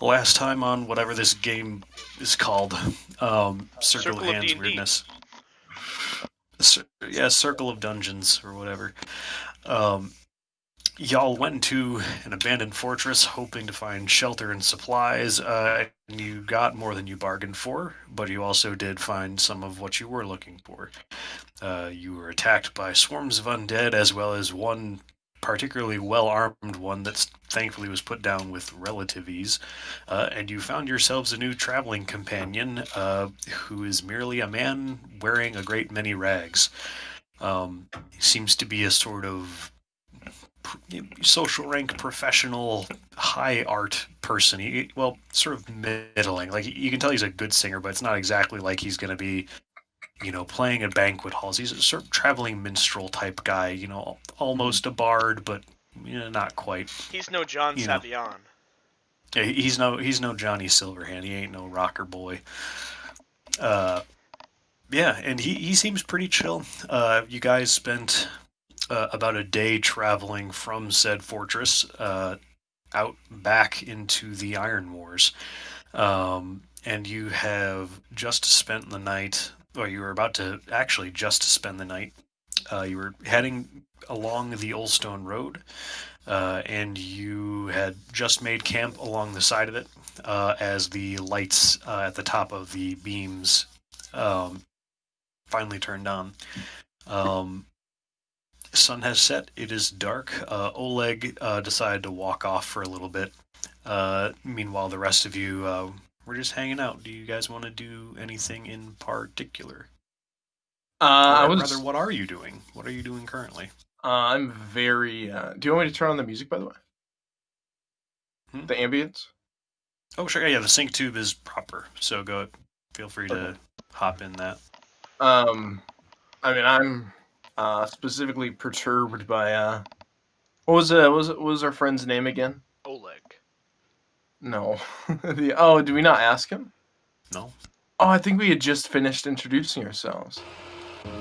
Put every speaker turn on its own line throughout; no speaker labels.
last time on whatever this game is called, Circle of
Circle of
Hands
D&D.
weirdness. Yeah, Circle of Dungeons or whatever. Um, y'all went into an abandoned fortress hoping to find shelter and supplies, and you got more than you bargained for, but you also did find some of what you were looking for. You were attacked by swarms of undead, as well as one particularly well armed one that thankfully was put down with relative ease. And you found yourselves a new traveling companion who is merely a man wearing a great many rags. He seems to be a sort of social rank professional high art person. Well, sort of middling. Like you can tell he's a good singer, but it's not exactly like he's going to be playing at banquet halls. He's a sort of traveling minstrel type guy, almost a bard, but not quite.
He's no John
You know,
Savion.
he's no Johnny Silverhand. He ain't no rocker boy. Uh, yeah, and he seems pretty chill. You guys spent about a day traveling from said fortress out back into the Iron Wars. And you have just spent the night, or you were about to actually just spend the night. You were heading along the Oldstone Road, and you had just made camp along the side of it as the lights at the top of the beams um, finally turned on. Um, sun has set. It is dark. Oleg decided to walk off for a little bit. Meanwhile, the rest of you we're just hanging out. Do you guys want to do anything in particular? Or
I
rather,
was.
what are you doing? What are you doing currently?
I'm very. Do you want me to turn on the music, by the way?
Hmm?
The ambience.
Oh, sure. Yeah, the sync tube is proper. So go. Feel free to hop in that.
I mean, I'm specifically perturbed by what was our friend's name again?
Oleg.
No. Do we not ask him?
No.
Oh, I think we had just finished introducing ourselves.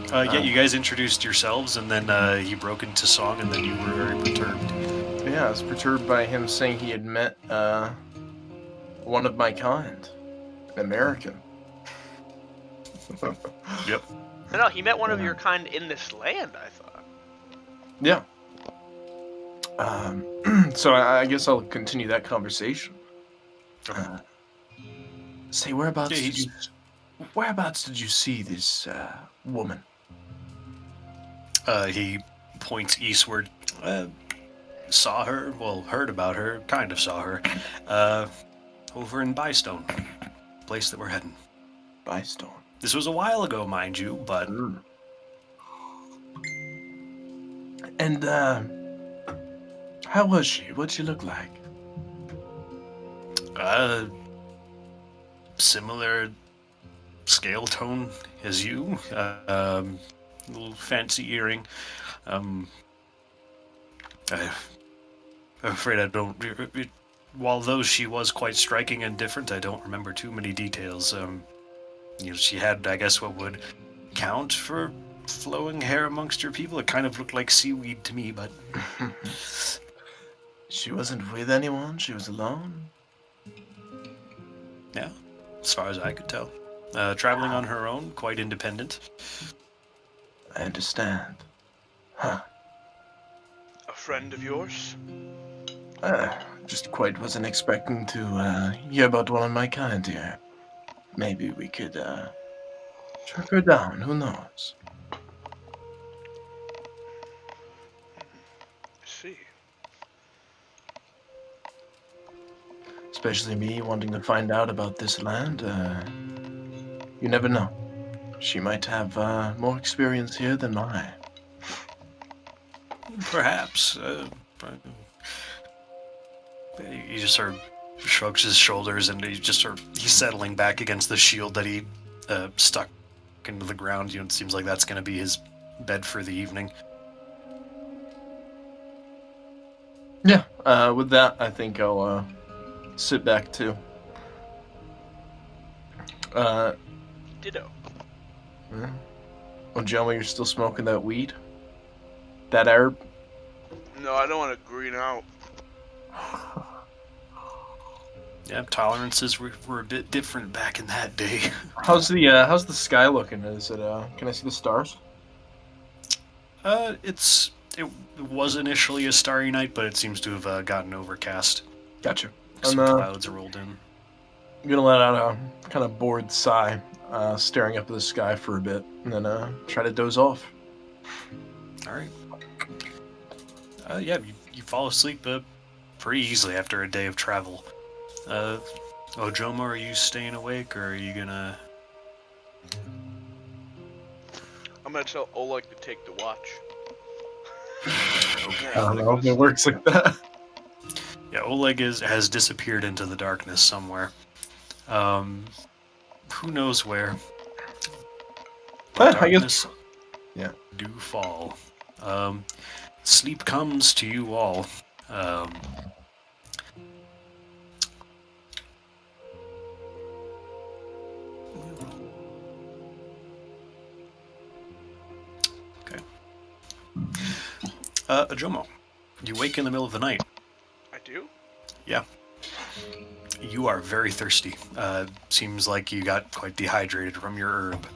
Yeah, you guys introduced yourselves, and then he broke into song, and then you were very perturbed.
Yeah, I was perturbed by him saying he had met one of my kind, an American.
Yep.
No, he met one of your kind in this land, I thought.
Yeah. So I guess I'll continue that conversation. Say, whereabouts did you see this woman?
He points eastward. Saw her, well, heard about her, kind of saw her, over in Bystone, place that we're heading.
Bystone.
This was a while ago, mind you, but
And how was she? What'd she look like?
Similar scale tone as you. Little fancy earring. I'm afraid I don't. While though she was quite striking and different, I don't remember too many details. She had, I guess, what would count for flowing hair amongst your people. It kind of looked like seaweed to me, but
She wasn't with anyone. She was alone.
yeah, as far as I could tell. Traveling on her own, quite independent.
I understand. Huh.
A friend of yours?
Just quite wasn't expecting to hear about one of my kind here. Maybe we could track her down. Who knows?
I see.
Especially me wanting to find out about this land. You never know. She might have more experience here than I.
Perhaps. He just sort of shrugs his shoulders and he's settling back against the shield that he stuck into the ground. It seems like that's going to be his bed for the evening.
Yeah, with that, I think I'll sit back too.
Ditto.
Oh, Jelma, you're still smoking that weed? That herb?
No, I don't want to green out.
Yeah, tolerances were a bit different back in that day.
How's the sky looking? Is it can I see the stars?
It was initially a starry night, but it seems to have gotten overcast.
Gotcha. I'm
Some clouds rolled in.
gonna let out a kind of bored sigh, staring up at the sky for a bit, and then try to doze off.
All right. Yeah, you fall asleep pretty easily after a day of travel. Ojoma, are you staying awake, or are you gonna?
I'm gonna tell Oleg to take the watch.
I don't know if it works like that.
Yeah, Oleg has disappeared into the darkness somewhere. Who knows where? But
I guess.
darkness
Yeah.
do fall. Sleep comes to you all. Um, okay. Ajomo, you wake in the middle of the night.
I do?
Yeah. You are very thirsty. Seems like you got quite dehydrated from your herb.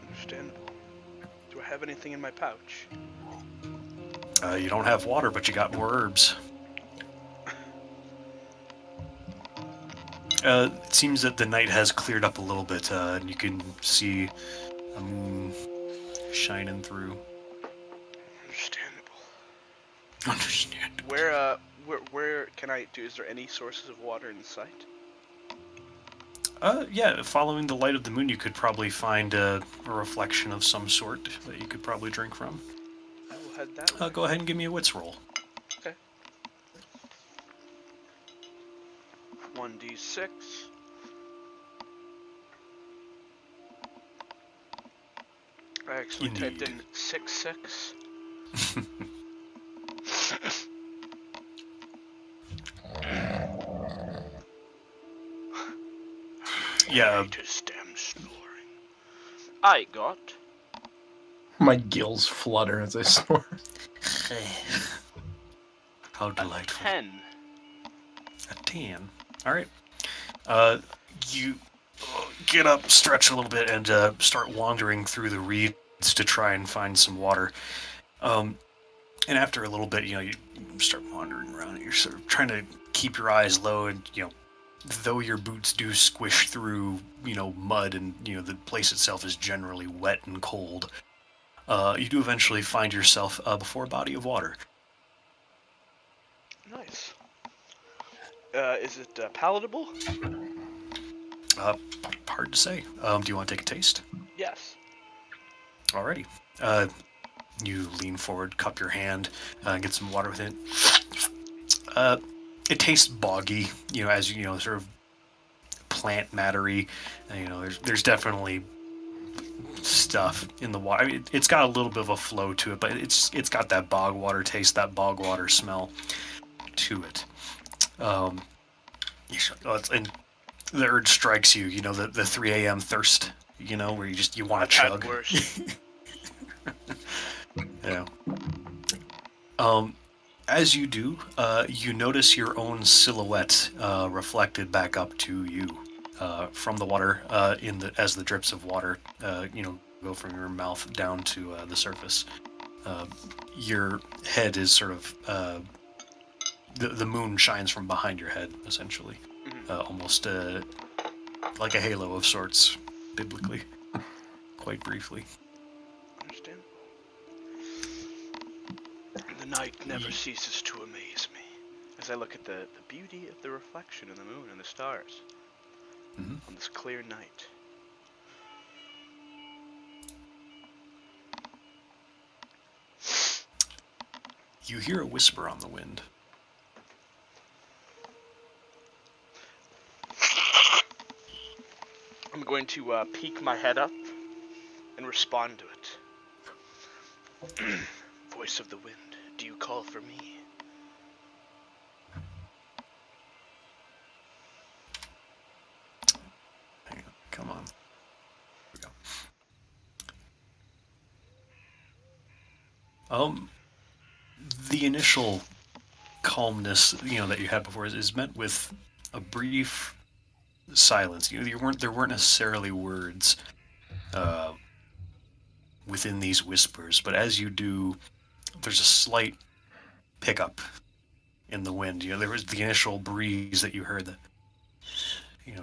Understandable. Do I have anything in my pouch?
You don't have water, but you got more herbs. It seems that the night has cleared up a little bit, and you can see a moon shining through.
Understandable.
Understand.
Where can I do? Is there any sources of water in sight?
Yeah, following the light of the moon, you could probably find a reflection of some sort that you could probably drink from.
I will head that way.
Go ahead and give me a wits roll.
Okay. 1d6. I actually typed in 6-6.
Yeah.
His damn snoring. I got
My gills flutter as I snore.
How delightful.
10.
A 10. All right. You get up, stretch a little bit, and start wandering through the reeds to try and find some water. And after a little bit, you start wandering around, and you're sort of trying to keep your eyes low, and though your boots do squish through, mud, and the place itself is generally wet and cold, you do eventually find yourself before a body of water.
Nice. Is it palatable?
Hard to say. Do you want to take a taste?
Yes.
Alrighty. You lean forward, cup your hand, get some water with it. It tastes boggy, as sort of plant mattery. There's definitely stuff in the water. I mean, it's got a little bit of a flow to it, but it's got that bog water taste, that bog water smell to it. And the urge strikes you. The 3 a.m. thirst. Where you want to chug.
Worse.
Yeah. As you do, you notice your own silhouette reflected back up to you from the water as the drips of water go from your mouth down to the surface. Your head is sort of the moon shines from behind your head, essentially, almost like a halo of sorts, biblically, quite briefly.
Understandable. The night never ceases to amaze me as I look at the beauty of the reflection of the moon and the stars on this clear night.
You hear a whisper on the wind.
I'm going to peek my head up and respond to it. Voice of the wind, do you call for me?
Hang on, come on. Here we go. The initial calmness, that you had before is met with a brief silence. There weren't necessarily words uh, within these whispers, but as you do, there's a slight pickup in the wind. There was the initial breeze that you heard,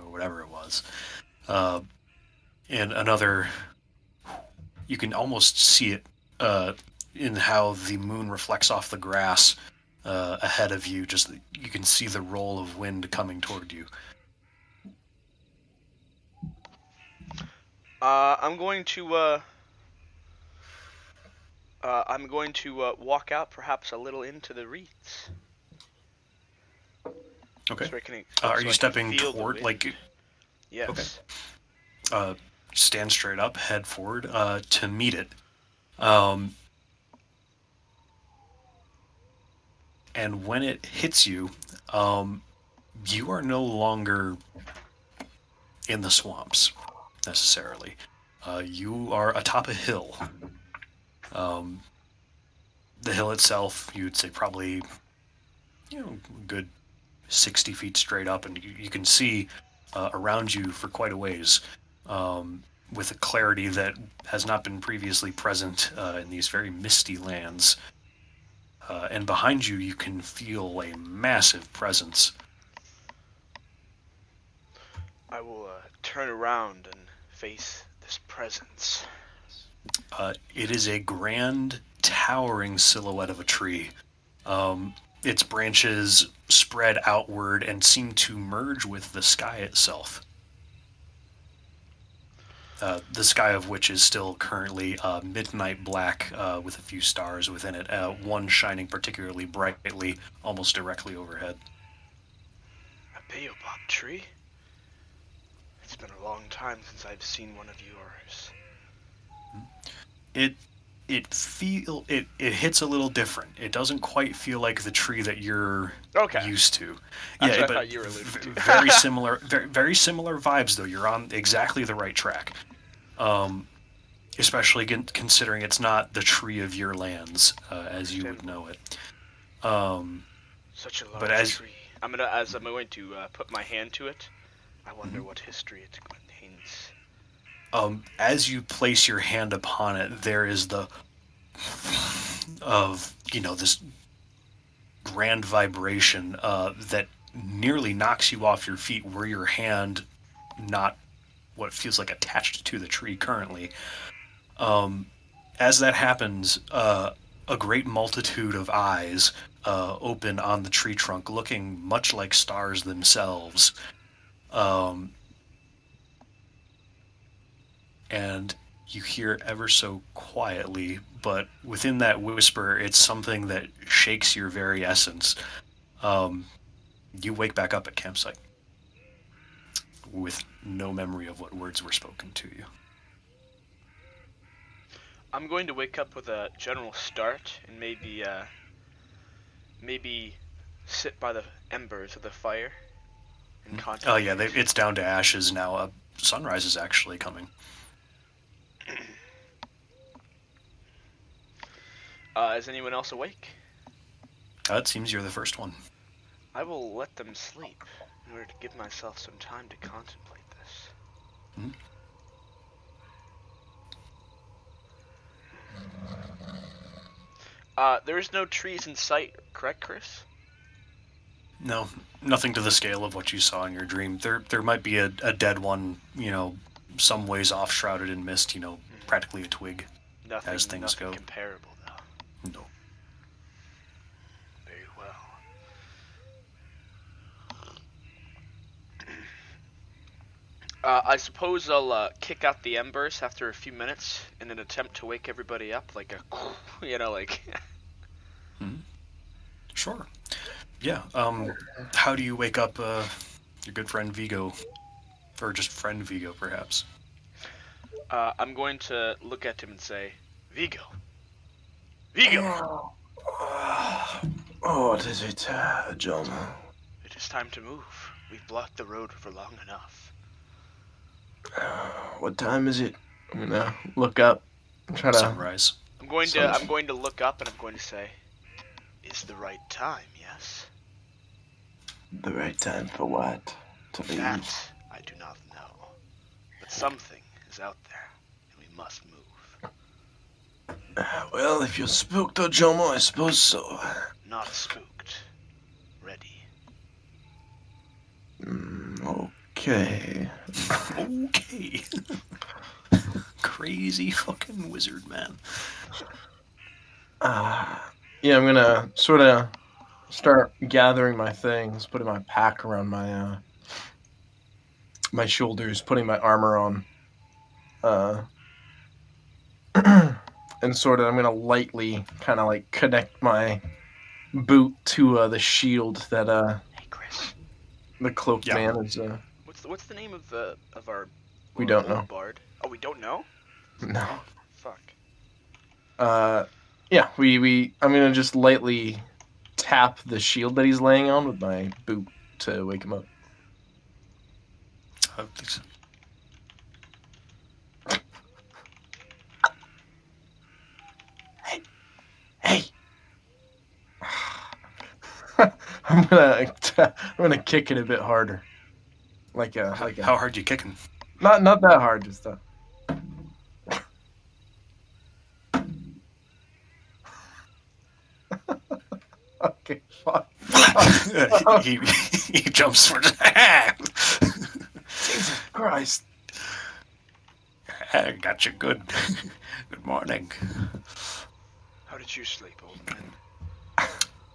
whatever it was, uh, and another. You can almost see it uh, in how the moon reflects off the grass ahead of you. Just you can see the roll of wind coming toward you.
I'm going to walk out, perhaps a little into the reeds.
Okay.
So I can,
Are
so
you
I can
stepping
feel the
toward,
wind.
like,
Yes.
okay. Stand straight up, head forward to meet it. And when it hits you, you are no longer in the swamps necessarily. You are atop a hill. Um, the hill itself, you'd say probably, a good 60 feet straight up, and you can see around you for quite a ways with a clarity that has not been previously present in these very misty lands. And behind you, you can feel a massive presence.
I will turn around and face this presence.
It is a grand, towering silhouette of a tree. Its branches spread outward and seem to merge with the sky itself. The sky of which is still currently midnight black with a few stars within it, one shining particularly brightly, almost directly overhead.
A baobab tree? It's been a long time since I've seen one of yours.
It it hits a little different. It doesn't quite feel like the tree that you're used to.
That's
Yeah,
what I
but
thought you were alluding to.
very similar, very similar vibes though. You're on exactly the right track. Especially considering it's not the tree of your lands as you would know it.
Such a large tree. I'm going to put my hand to it. I wonder what history it contains.
As you place your hand upon it, there is the of this grand vibration that nearly knocks you off your feet. Where your hand, not what feels like attached to the tree currently. As that happens, a great multitude of eyes open on the tree trunk, looking much like stars themselves. And you hear ever so quietly, but within that whisper, it's something that shakes your very essence. You wake back up at campsite with no memory of what words were spoken to you.
I'm going to wake up with a general start and maybe sit by the embers of the fire and contemplate.
Oh yeah, it's down to ashes now. Sunrise is actually coming.
Is anyone else awake?
It seems you're the first one.
I will let them sleep in order to give myself some time to contemplate this.
Hmm?
There is no trees in sight, correct, Chris?
No, nothing to the scale of what you saw in your dream. There might be a dead one, some ways off, shrouded in mist, practically a twig.
Nothing,
as things
nothing
go.
Comparable, though.
No.
Very well. I suppose I'll kick out the embers after a few minutes in an attempt to wake everybody up, like like.
Sure. Yeah. How do you wake up your good friend Vigo, or just friend Vigo, perhaps?
I'm going to look at him and say, Vigo. Vigo.
What is it, John?
It is time to move. We've blocked the road for long enough.
What time is it? I'm gonna look up and try to.
Sunrise.
I'm going to look up and I'm going to say, "Is the right time? Yes."
The right time for what? To leave?
That I do not know. But something is out there, and we must move.
Well, if you're spooked, Ojomo, I suppose so.
Not spooked. Ready.
Okay.
Okay. Crazy fucking wizard, man.
Yeah, I'm gonna sort of start gathering my things, putting my pack around my my shoulders, putting my armor on, uh, and sort of I'm gonna lightly kind of like connect my boot to the shield that
Hey, Chris.
the cloaked
Yeah.
man is.
What's the name of our
We don't
old
know.
bard? Oh, we don't know.
No.
Fuck.
Yeah, I'm gonna just lightly tap the shield that he's laying on with my boot to wake him up.
It's-
Hey. I'm gonna kick it a bit harder.
How hard you kicking?
Not that hard, just okay, fuck.
he he jumps for
Jesus Christ.
I got you good. Good morning.
How did you sleep, old man?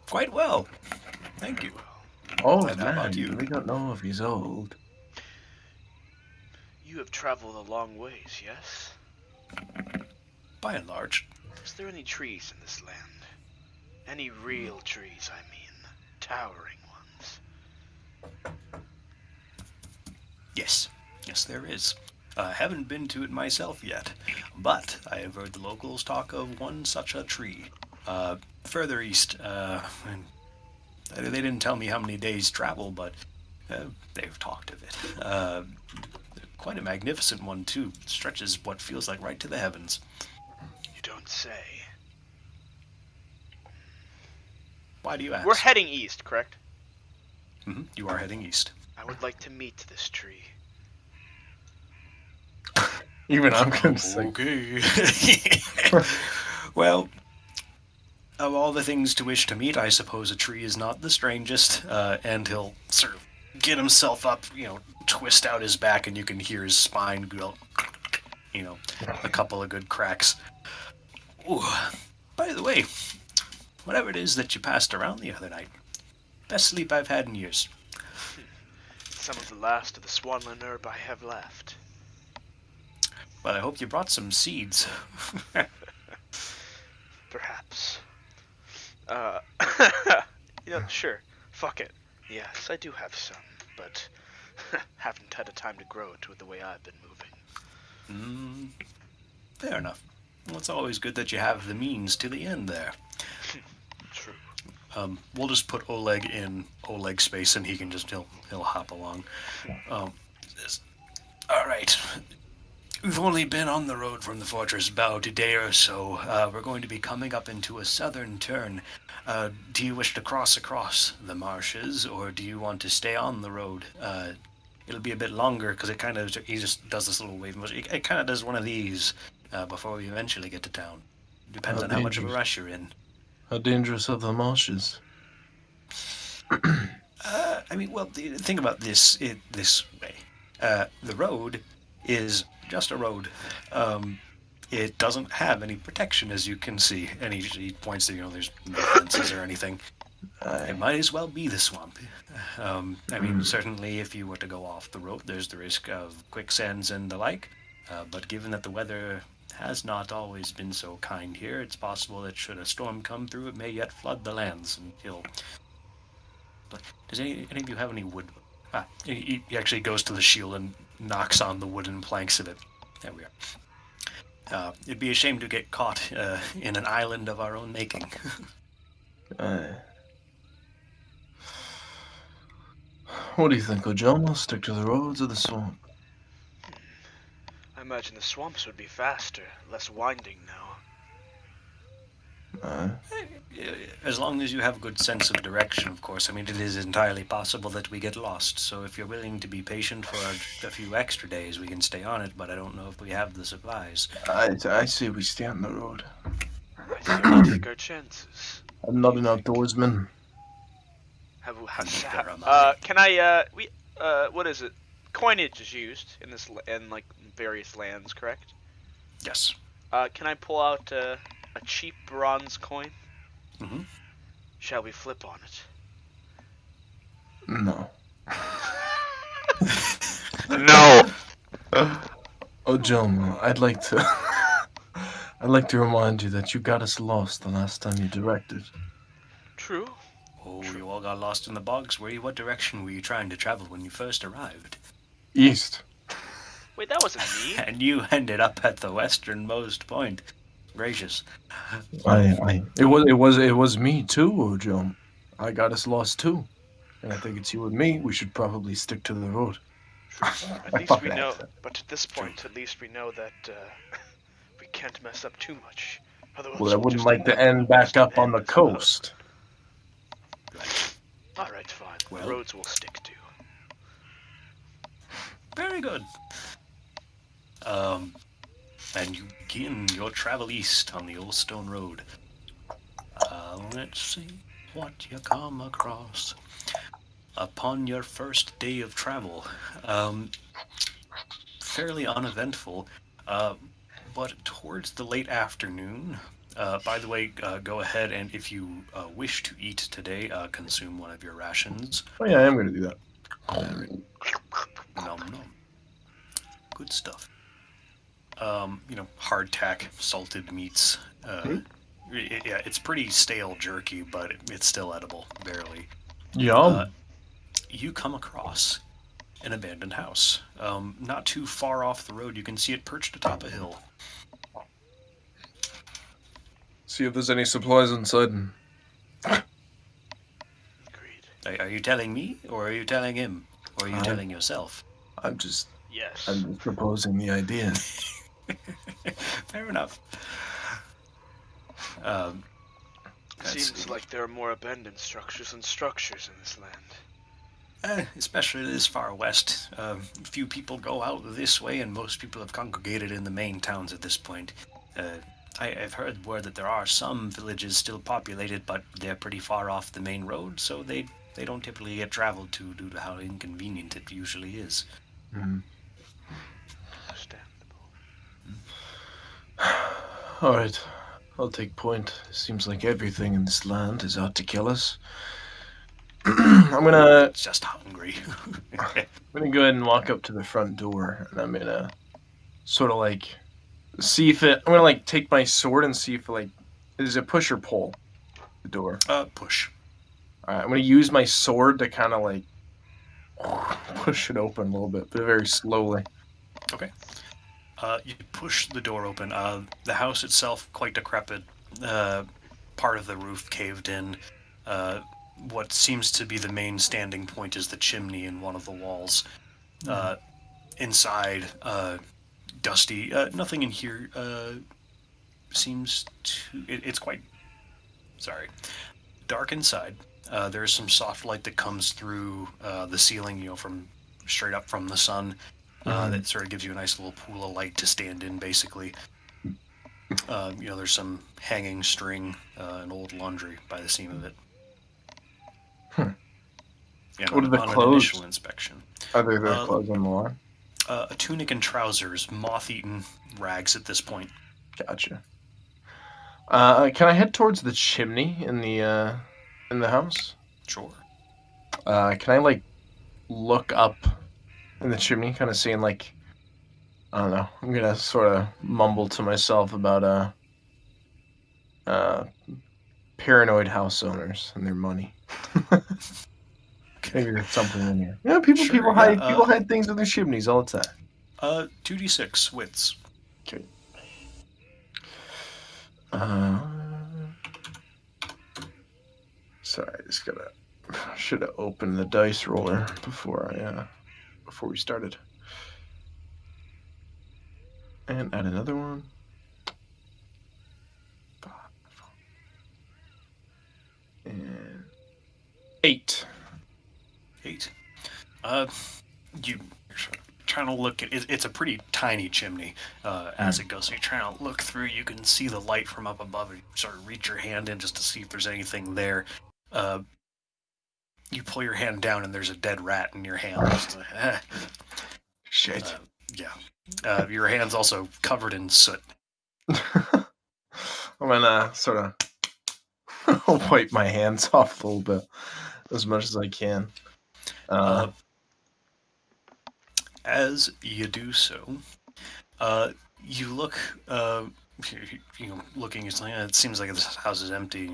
Quite well. Thank you.
Oh
And how
man,
about you?
we don't know if he's old.
You have traveled a long ways, yes?
By and large.
Is there any trees in this land? Any real trees, I mean. Towering ones.
Yes. Yes, there is. I haven't been to it myself yet, but I have heard the locals talk of one such a tree. Further east, and they didn't tell me how many days travel, but they've talked of it. Quite a magnificent one, too. Stretches what feels like right to the heavens.
You don't say.
Why do you ask?
We're heading east, correct?
You are heading east.
I would like to meet this tree.
Even I'm gonna say.
Okay. Well, of all the things to wish to meet, I suppose a tree is not the strangest. And he'll sort of get himself up, twist out his back, and you can hear his spine go, a couple of good cracks. Ooh. By the way, whatever it is that you passed around the other night, best sleep I've had in years.
Some of the last of the Swanland herb I have left.
Well, I hope you brought some seeds.
Perhaps. Sure. Fuck it. Yes, I do have some, but haven't had a time to grow it with the way I've been moving.
Fair enough. Well, it's always good that you have the means to the end there.
True.
We'll just put Oleg in Oleg space, and he'll hop along. All right. We've only been on the road from the fortress about a day or so. We're going to be coming up into a southern turn. Do you wish to cross across the marshes, or do you want to stay on the road? It'll be a bit longer because he just does this little wave motion. It kind of does one of these before we eventually get to town. Depends on how much of a rush you're in.
How dangerous are the marshes?
Think about this this way. The road is just a road. It doesn't have any protection, as you can see. And he points to, there's no fences or anything. It might as well be the swamp. Certainly if you were to go off the road, there's the risk of quicksands and the like. But given that the weather has not always been so kind here, it's possible that should a storm come through, it may yet flood the lands until... Does any of you have any wood? He actually goes to the shield and knocks on the wooden planks of it. There we are. It'd be a shame to get caught in an island of our own making.
What do you think, Ojomo? Stick to the roads or the swamp?
I imagine the swamps would be faster, less winding now.
As long as you have a good sense of direction, of course. I mean, it is entirely possible that we get lost. So if you're willing to be patient for a few extra days, we can stay on it. But I don't know if we have the supplies.
I say we stay on the road.
I say we take our chances.
I'm
What
not
do
an
you think?
outdoorsman.
Neither am I.
Can I? What is it? Coinage is used in in like various lands, correct?
Yes.
Can I pull out a cheap bronze coin?
Mm-hmm.
Shall we flip on it?
No.
No.
Oh, gentlemen, I'd like to. I'd like to remind you that you got us lost the last time you directed.
True.
Oh,
True.
you all got lost in the bogs. What direction were you trying to travel when you first arrived?
East.
Wait, that wasn't me.
And you ended up at the westernmost point. Gracious.
It was me too, Joe. I got us lost too, and I think it's you and me. We should probably stick to the road.
True. At
My
least we
fucking
know.
accent.
But at this
True.
point, at least we know that we can't mess up too much. Otherwise,
Well, I
we'll
wouldn't
just
like to end
just
back up on the
as well.
coast.
Right.
All right, fine.
Well.
The roads we'll stick to.
Very good. And you begin your travel east on the Old Stone Road. Let's see what you come across upon your first day of travel. Fairly uneventful, but towards the late afternoon. By the way, go ahead and if you wish to eat today, consume one of your rations.
Oh yeah, I am going to do that.
Nom nom. Good stuff. Hardtack, salted meats. Yeah, it's pretty stale jerky, but it's still edible, barely.
Yum.
You come across an abandoned house. Not too far off the road, you can see it perched atop a hill.
See if there's any supplies inside.
Agreed.
Are you telling me, or are you telling him, or are you telling yourself?
I'm just
Yes.
proposing the idea.
Fair enough.
Seems like there are more abandoned structures than structures in this land.
Especially this far west. Few people go out this way, and most people have congregated in the main towns at this point. I've heard word that there are some villages still populated, but they're pretty far off the main road, so they don't typically get traveled to due to how inconvenient it usually is.
Mm.
Understandable.
All right, I'll take point. Seems like everything in this land is out to kill us. I'm gonna
It's just hungry.
go ahead and walk up to the front door, and I'm gonna sort of like see if it. I'm gonna like take my sword and see if like is it push or pull the door.
Push.
All right, I'm gonna use my sword to kind of like push it open a little bit, but very slowly.
Okay. You push the door open. The house itself, quite decrepit. Part of the roof caved in. What seems to be the main standing point is the chimney in one of the walls. Inside, dusty. Nothing in here seems to. It's quite. Sorry. Dark inside. There's some soft light that comes through the ceiling, from straight up from the sun. That sort of gives you a nice little pool of light to stand in, basically. There's some hanging string and old laundry by the seam of it. And
What are the
on
clothes?
an initial inspection.
Are there clothes on the line?
A tunic and trousers, moth-eaten rags at this point.
Gotcha. Can I head towards the chimney in the house?
Sure.
Can I like look up in the chimney, kind of seeing like I don't know. I'm gonna sort of mumble to myself about paranoid house owners and their money. Maybe there's something in here. Yeah, people
Sure,
people
yeah,
hide things in their chimneys all the time.
2d6 wits.
Okay. Sorry, I just should have opened the dice roller before we started. And add another one. 8.
8. Uh, you're sort of trying to look at it's a pretty tiny chimney as it goes. So you're trying to look through. You can see the light from up above. And you sort of reach your hand in just to see if there's anything there. Uh, you pull your hand down and there's a dead rat in your hand.
Shit.
Yeah. Your hand's also covered in soot.
I'm gonna sort of wipe my hands off a little bit, as much as I can.
As you do so, you look, looking, it seems like this house is empty.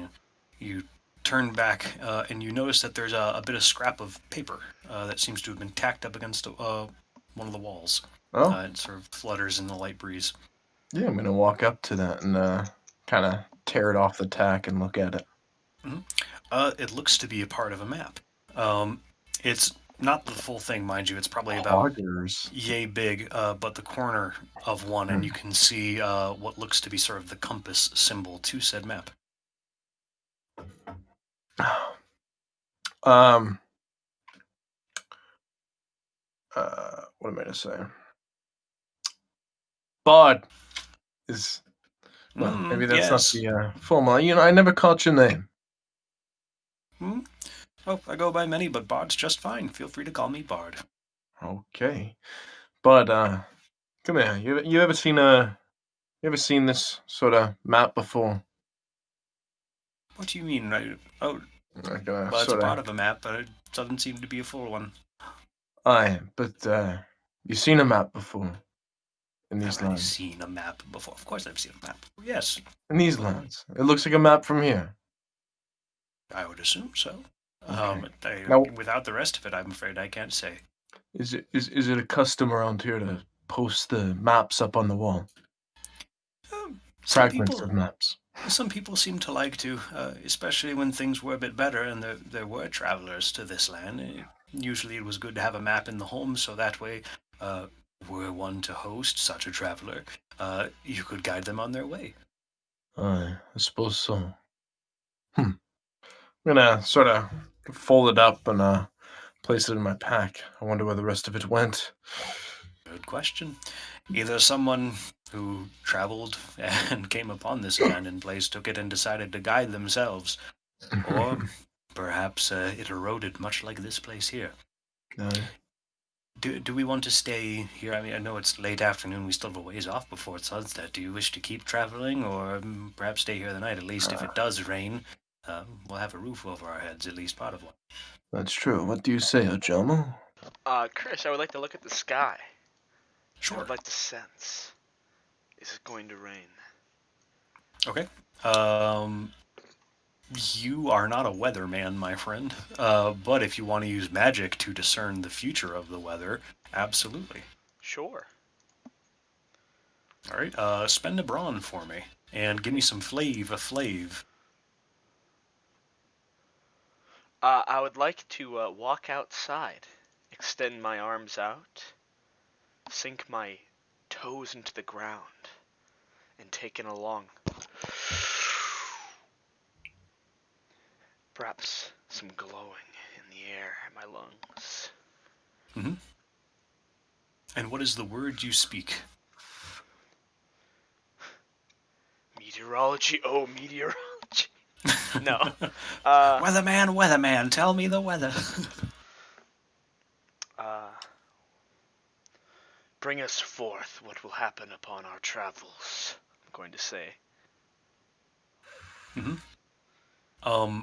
You turn back and you notice that there's a bit of scrap of paper that seems to have been tacked up against one of the walls.
Oh,
It sort of flutters in the light breeze.
yeah, I'm gonna walk up to that and kind of tear it off the tack and look at it.
It looks to be a part of a map. It's not the full thing, mind you. It's probably about
Hoggers.
yay big, but the corner of one, and you can see what looks to be sort of the compass symbol to said map.
Um. What am I gonna say? Bod is well. Maybe that's not
Yes.
the full. I never caught your name.
Oh, I go by many, but Bard's just fine. Feel free to call me Bard.
Okay, but come here. You ever seen this sort of map before?
What do you mean?
Like
Well, it's a
sort
part
of.
of a map, but it doesn't seem to be a full one.
Aye, but you seen a map before in these
Have I
lands?
seen a map before? Of course I've seen a map. Yes,
In these lands, it looks like a map from here.
I would assume so.
Okay. Now,
Without the rest of it, I'm afraid I can't say.
is it a custom around here to post the maps up on the wall?
Some
Fragments
people
of maps.
Some people seem to like to, especially when things were a bit better and there were travelers to this land. Usually it was good to have a map in the home, so that way, were one to host such a traveler, you could guide them on their way.
I suppose so. I'm gonna sort of fold it up and place it in my pack. I wonder where the rest of it went.
Good question. Either someone who traveled and came upon this abandoned place took it and decided to guide themselves, or perhaps it eroded much like this place here. Do we want to stay here? I mean, I know it's late afternoon. We still have a ways off before sunset. Do you wish to keep traveling, or perhaps stay here the night? At least if it does rain, we'll have a roof over our heads. At least part of one.
That's true. What do you say, Ojomo?
Chris, I would like to look at the sky. I
Sure.
would like to sense. Is it going to rain?
Okay. You are not a weatherman, my friend. But if you want to use magic to discern the future of the weather, absolutely.
Sure.
All right. Spend a brawn for me and give me some flav.
I would like to walk outside, extend my arms out, sink my toes into the ground, and take in a long, perhaps some glowing in the air in my lungs.
Mm-hmm. And what is the word you speak?
Meteorology. Oh, meteorology. No.
Weatherman, tell me the weather.
Bring us forth what will happen upon our travels, I'm going to say.
Mm-hmm.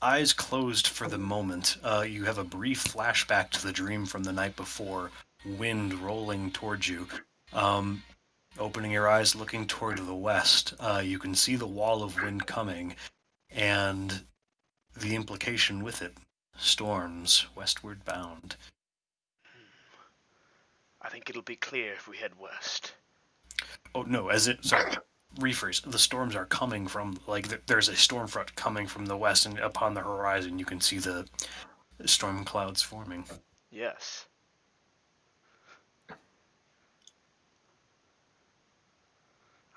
Eyes closed for the moment, you have a brief flashback to the dream from the night before, wind rolling towards you. Opening your eyes, looking toward the west, you can see the wall of wind coming, and the implication with it. Storms, westward bound.
I think it'll be clear if we head west.
Oh, no, sorry, rephrase. The storms are coming from, there's a storm front coming from the west, and upon the horizon you can see the storm clouds forming.
Yes.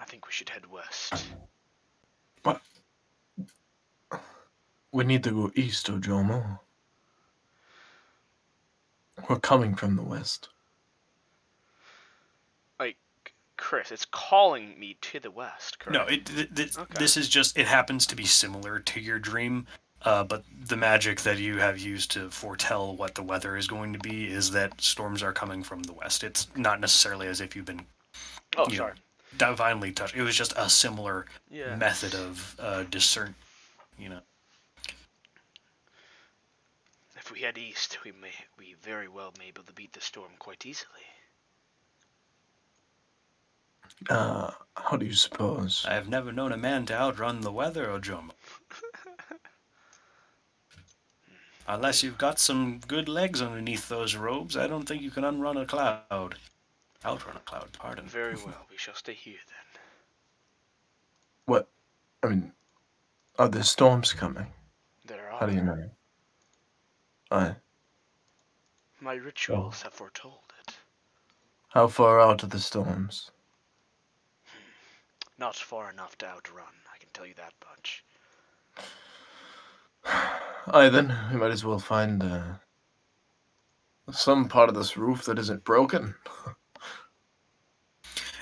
I think we should head west.
What? We need to go east, Ojomo. We're coming from the west.
Like, Chris, it's calling me to the west,
No,
correct?
this is just, it happens to be similar to your dream, but the magic that you have used to foretell what the weather is going to be is that storms are coming from the west. It's not necessarily as if you've been,
Oh,
you know,
sorry.
divinely touched. It was just a similar method
Yes.
of discern. You know,
If we head east, we very well may be able to beat the storm quite easily.
How do you suppose?
I have never known a man to outrun the weather, Ojomo. Unless you've got some good legs underneath those robes, I don't think you can outrun a cloud. Outrun a cloud, pardon.
Very well, we shall stay here then.
What? I mean, are there storms coming?
There
How do you
are.
know? I.
My rituals have foretold it.
How far out are the storms?
Not far enough to outrun, I can tell you that much.
Aye, then we might as well find some part of this roof that isn't broken.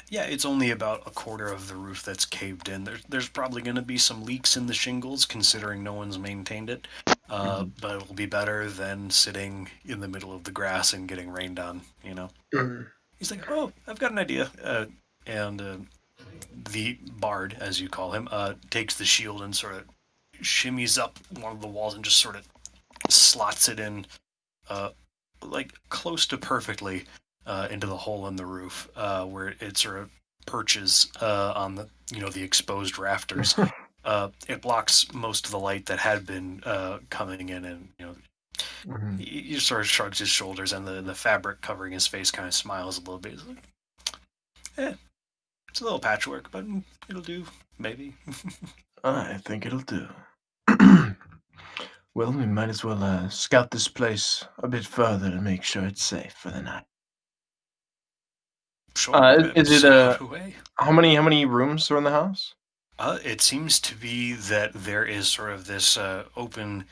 Yeah, it's only about a quarter of the roof that's caved in. There's probably going to be some leaks in the shingles, considering no one's maintained it. But it'll be better than sitting in the middle of the grass and getting rained on. You know. He's like, "Oh, I've got an idea." And the bard, as you call him, takes the shield and sort of shimmies up one of the walls and just sort of slots it in, uh, like close to perfectly into the hole in the roof, where it sort of perches on the the exposed rafters. It blocks most of the light that had been coming in, and he sort of shrugs his shoulders, and the fabric covering his face kind of smiles a little bit. He's like, "Eh, it's a little patchwork, but it'll do, maybe."
I think it'll do. Well, we might as well scout this place a bit further to make sure it's safe for the night.
Sure,
Is it
scout away.
how many rooms are in the house?
It seems to be that there is sort of this open,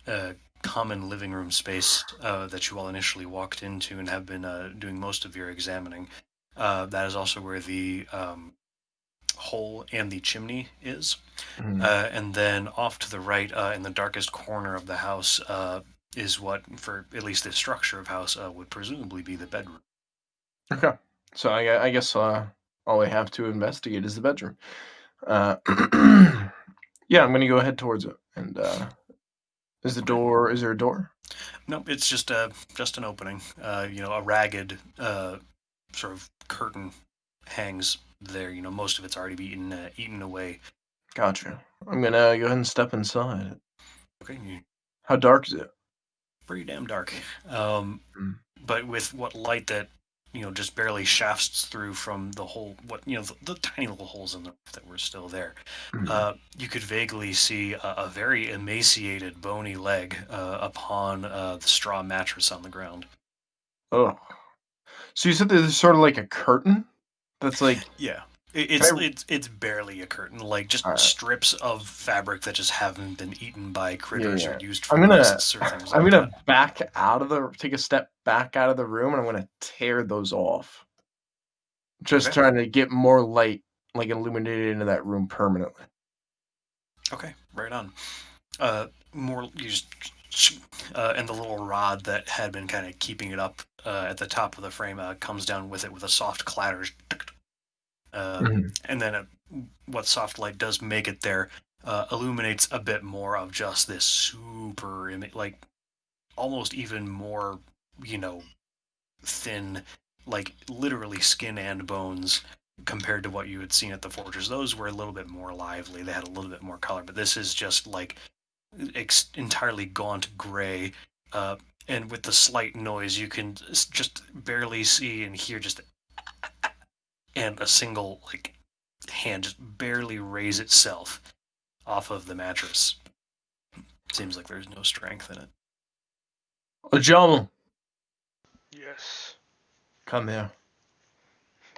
uh, common living room space that you all initially walked into and have been doing most of your examining. That is also where the hole and the chimney is. And then off to the right, in the darkest corner of the house, is what, for at least this structure of house, would presumably be the bedroom.
Okay. So I guess all we have to investigate is the bedroom. Yeah, I'm gonna go ahead towards it. And is the
Okay.
door? Is there a door?
Nope, it's just an opening. A ragged sort of curtain hangs there. Most of it's already been eaten away.
Gotcha. I'm gonna go ahead and step inside.
Okay,
How dark is it?
pretty damn dark.
Mm.
But with what light that just barely shafts through from the hole, the tiny little holes in the roof that were still there,
Mm.
you could vaguely see a very emaciated, bony leg upon the straw mattress on the ground.
Oh, so you said there's sort of like a curtain that's like.
Yeah.
Can
It's
I?
it's barely a curtain, like just
All right.
strips of fabric that just haven't been eaten by
Yeah,
critters or
yeah.
used for
I'm gonna
nests or things
I'm
like
gonna
that.
take a step back out of the room, and I'm gonna tear those off. Just
Okay.
trying to get more light, like, illuminated into that room permanently.
Okay. Right on. More used, and the little rod that had been kind of keeping it up at the top of the frame comes down with it with a soft clatter. Uh,
Mhm.
and then what soft light does make it there illuminates a bit more of just this super, like almost even more, you know, thin, like literally skin and bones compared to what you had seen at the fortress. Those were a little bit more lively. They had a little bit more color, but this is just like entirely gaunt gray. Uh, and with the slight noise, you can just barely see and hear just and a single like hand just barely raise itself off of the mattress. Seems like there's no strength in it.
Ajamu,
Yes.
come here.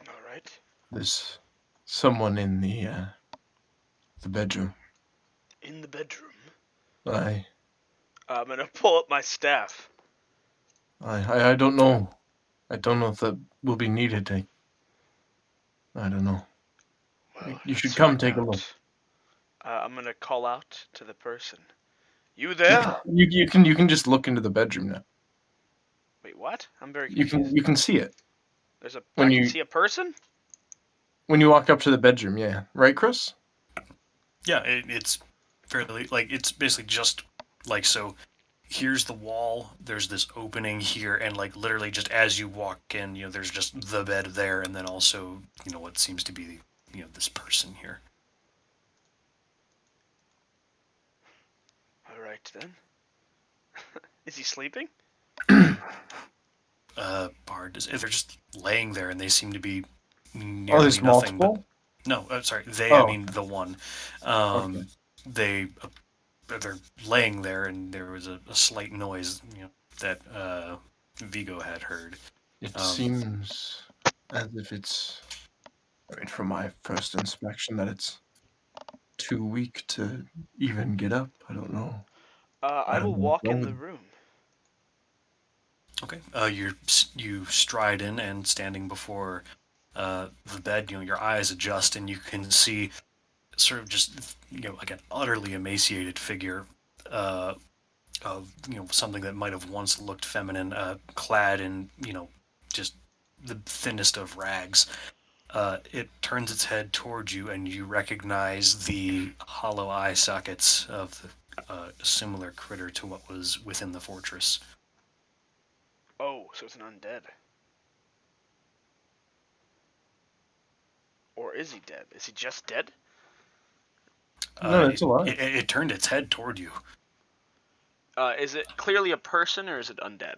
All right.
There's someone in the bedroom.
In the bedroom.
I
I'm gonna pull up my staff.
I don't know. I don't know if that will be needed. I don't know.
Well,
You
let's
should come
find
take a look.
out. I'm gonna call out to the person. You there?
You can just look into the bedroom now.
Wait, what? I'm very
You can
confused.
you can see it
I
when
can
you
see a person?
when you walk up to the bedroom. Yeah, right, Chris?
Yeah, it's fairly like it's basically just like so. Here's the wall. There's this opening here, and like literally just as you walk in, there's just the bed there, and then also what seems to be this person here.
Alright then. Is he sleeping?
Bard, they're just laying there, and they seem to be
Oh,
nearly
there's
nothing but
multiple.
no. Sorry, I
Oh,
mean the one.
okay.
They they're laying there, and there was a slight noise, that Vigo had heard.
It
Um,
seems as if it's. I mean, from my first inspection, that it's too weak to even get up. I don't know. I
I
don't
will
know what's
walk
wrong
in
with
the
it.
room.
okay, you stride in, and standing before the bed, your eyes adjust, and you can see sort of just like an utterly emaciated figure. Of something that might have once looked feminine, clad in just the thinnest of rags. It turns its head towards you, and you recognize the hollow eye sockets of the similar critter to what was within the fortress.
Oh, so it's an undead. Or is he dead? Is he just dead?
No,
It,
it's alive.
it, it turned its head toward you.
Is it clearly a person or is it undead?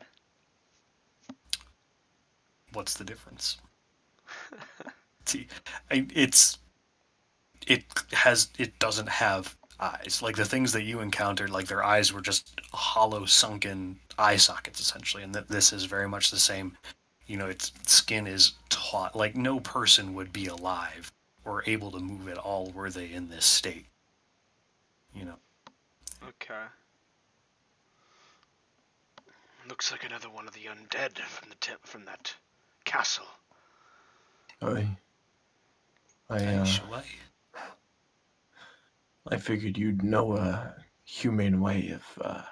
What's the difference? See, it doesn't have eyes. Like the things that you encountered, like their eyes were just hollow, sunken eye sockets essentially, and that this is very much the same. Its skin is taut. Like no person would be alive or able to move at all were they in this state. You know.
Okay. Looks like another one of the undead from that castle.
I I
Aye,
uh
shall I?
I figured you'd know a humane way of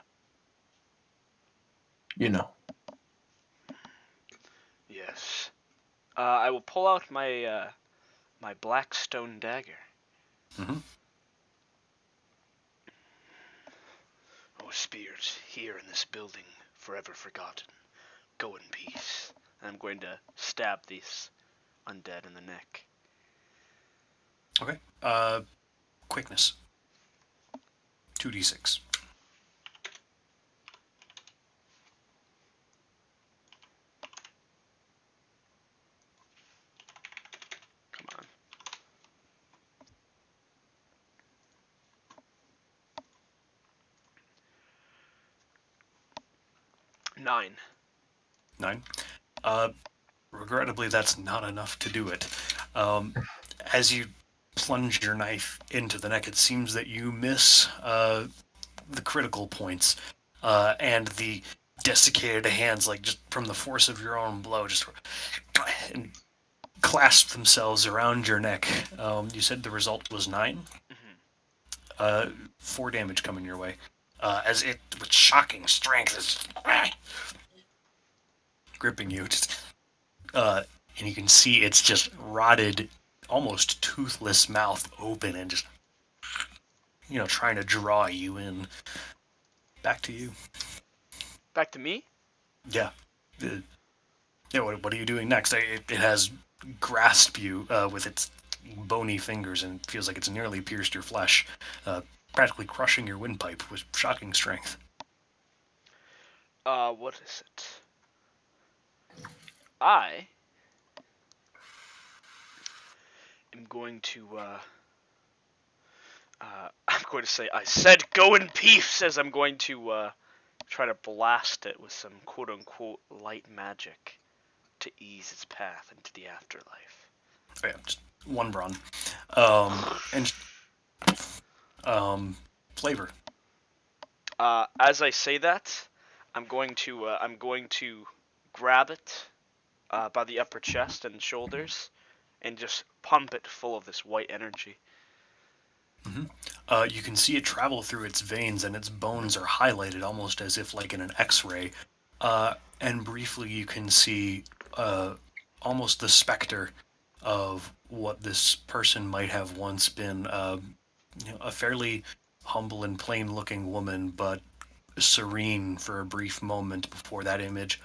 you know.
Yes. I will pull out my black stone dagger.
Mm-hmm.
Oh, spirits here in this building, forever forgotten. Go in peace. And I'm going to stab this undead in the neck.
Okay. Quickness. 2d6.
Come on. 9.
9. Uh, Regrettably, that's not enough to do it. Um, as you plunge your knife into the neck, it seems that you miss the critical points, and the desiccated hands, like just from the force of your own blow, just and clasp themselves around your neck. You said the result was 9.
Mm-hmm.
4 damage coming your way. As it, with shocking strength, is gripping you. And you can see its just rotted, almost toothless mouth open and just, trying to draw you in. Back to you.
Back to me?
Yeah. Yeah, what are you doing next? It has grasped you with its bony fingers and feels like it's nearly pierced your flesh, practically crushing your windpipe with shocking strength.
What is it? I am going to, I'm going to say, I said go in peace, as I'm going to, try to blast it with some quote-unquote light magic to ease its path into the afterlife.
Oh, yeah, just one brawn. And flavor.
As I say that, I'm going to grab it by the upper chest and shoulders, and just pump it full of this white energy.
Hmm. You can see it travel through its veins, and its bones are highlighted almost as if like in an X-ray. And briefly, you can see uh, almost the specter of what this person might have once been. A fairly humble and plain-looking woman, but serene for a brief moment before that image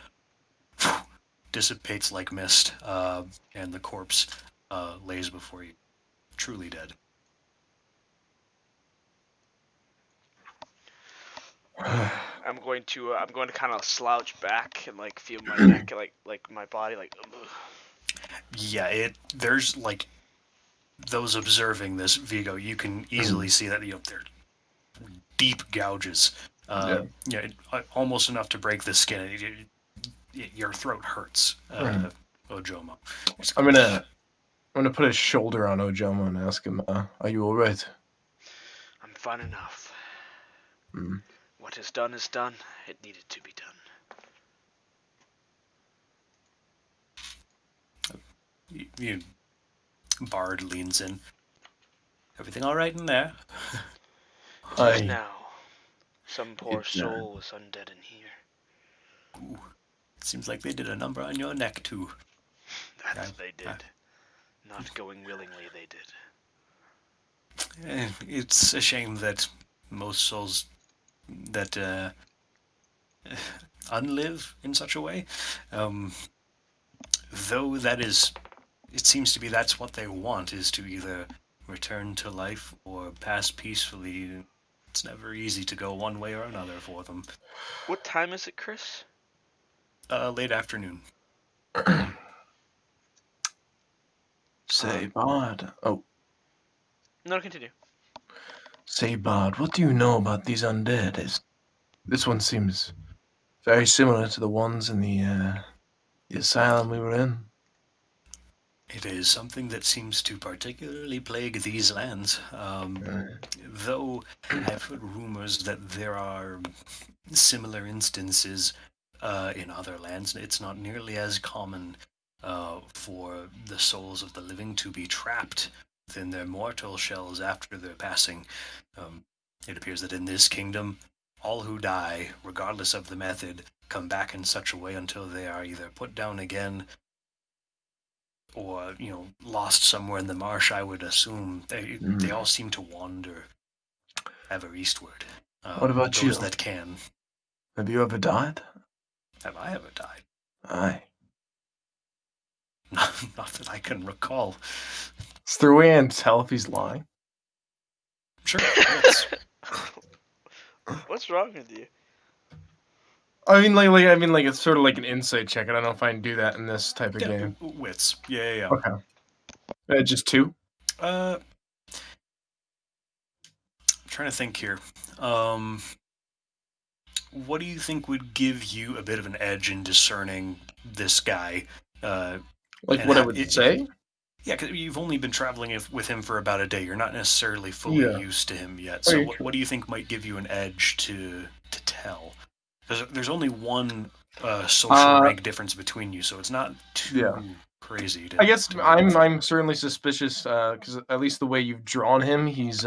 dissipates like mist, and the corpse lays before you, truly dead.
I'm going to kind of slouch back and like feel my neck, like my body, like. Ugh.
Yeah, there's like those observing this, Vigo, you can easily see that they're deep gouges.
Yeah.
Almost enough to break the skin. Your throat hurts, Ojomo.
I'm gonna put his shoulder on Ojama and ask him, "Are you all right?"
I'm fine enough.
Mm.
What is done is done. It needed to be done.
You, Bard leans in. Everything all right in there?
It is
I
now. Some poor
it's
soul was undead in here.
Ooh, seems like they did a number on your neck too.
That
I,
they did. Not going willingly, they did.
it's a shame that most souls that unlive in such a way. Um, though that is, it seems to be that's what they want, is to either return to life or pass peacefully. It's never easy to go one way or another for them.
What time is it, Chris?
Late afternoon.
say, Bard. Oh,
No, continue.
say, Bard. What do you know about these undead? This one seems very similar to the ones in the asylum we were in.
It is something that seems to particularly plague these lands. Though I've heard rumors that there are similar instances in other lands. It's not nearly as common for the souls of the living to be trapped within their mortal shells after their passing. Um, it appears that in this kingdom, all who die, regardless of the method, come back in such a way until they are either put down again or lost somewhere in the marsh. I would assume they all seem to wander ever eastward.
What about
Those
you?
that can.
Have you ever died?
Have I ever died?
Aye.
Not that I can recall.
Is there a way I can tell if he's lying?
Sure, wits.
What's wrong with you?
I mean, it's sort of like an insight check. I don't know if I can do that in this type of
Yeah,
game.
wits. Yeah.
Okay. Just 2?
I'm trying to think here. What do you think would give you a bit of an edge in discerning this guy?
Like
And
what I would say?
Yeah, because you've only been traveling with him for about a day. You're not necessarily fully
Yeah.
used to him yet. So,
Very
what
true.
do you think might give you an edge to tell? There's only one social rank difference between you, so it's not too
Yeah.
crazy.
I guess
to
I'm certainly suspicious because at least the way you've drawn him, he's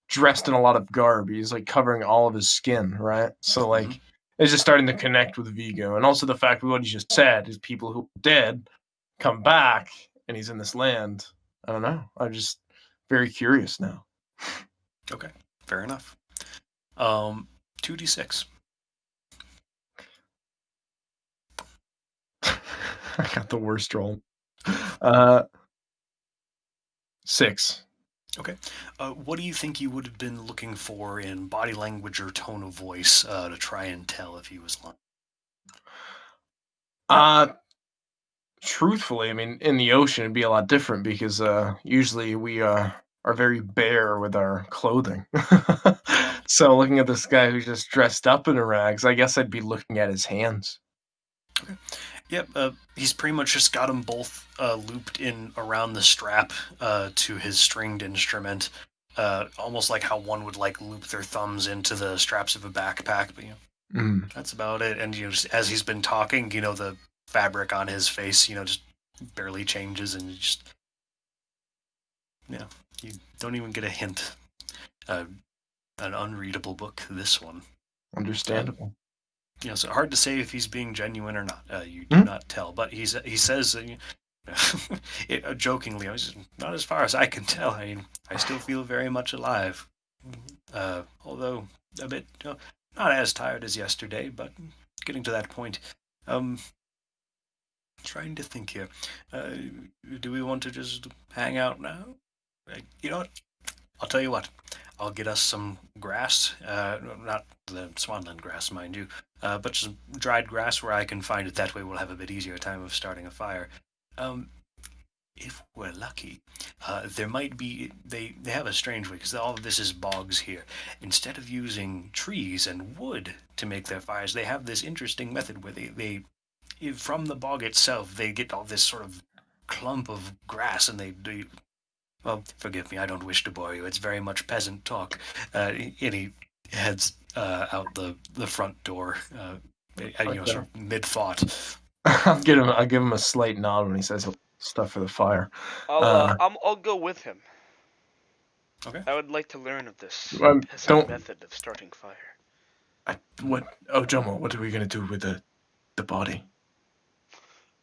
dressed in a lot of garb. He's like covering all of his skin, right? So like
Mhm.
it's just starting to connect with Vigo, and also the fact of what he just said is people who are dead come back, and he's in this land. I don't know. I'm just very curious now.
Okay, fair enough. 2d6.
I got the worst roll. 6.
Okay. What do you think you would have been looking for in body language or tone of voice to try and tell if he was lying?
Uh Truthfully, I mean, in the ocean it'd be a lot different because usually we are very bare with our clothing.
Yeah.
So looking at this guy who's just dressed up in rags, I guess I'd be looking at his hands.
Okay. Yep. He's pretty much just got them both looped in around the strap to his stringed instrument. almost like how one would like loop their thumbs into the straps of a backpack. But
Mm,
that's about it. And just as he's been talking, the fabric on his face, just barely changes, and yeah, you don't even get a hint. Uh, an unreadable book, this one. Uh,
understandable.
so hard to say if he's being genuine or not. You do
Mm,
not tell, but he says, jokingly, I was not as far as I can tell. I mean, I still feel very much alive, although a bit, not as tired as yesterday, but getting to that point. Um, Trying to think here. Uh, do we want to just hang out now? You know what? I'll tell you what. I'll get us some grass. Not the swanland grass, mind you, but some dried grass where I can find it. That way, we'll have a bit easier time of starting a fire. Um, if we're lucky, there might be. They have a strange way because all of this is bogs here. Instead of using trees and wood to make their fires, they have this interesting method where they from the bog itself, they get all this sort of clump of grass, and they well, forgive me, I don't wish to bore you. It's very much peasant talk. And he heads out the front door,
okay.
sort of mid thought.
I'll give him a slight nod when he says stuff for the fire.
I'll go with him.
Okay.
I would like to learn of this peasant
Don't.
method of starting fire.
What? Oh, Jomo, what are we gonna do with the body?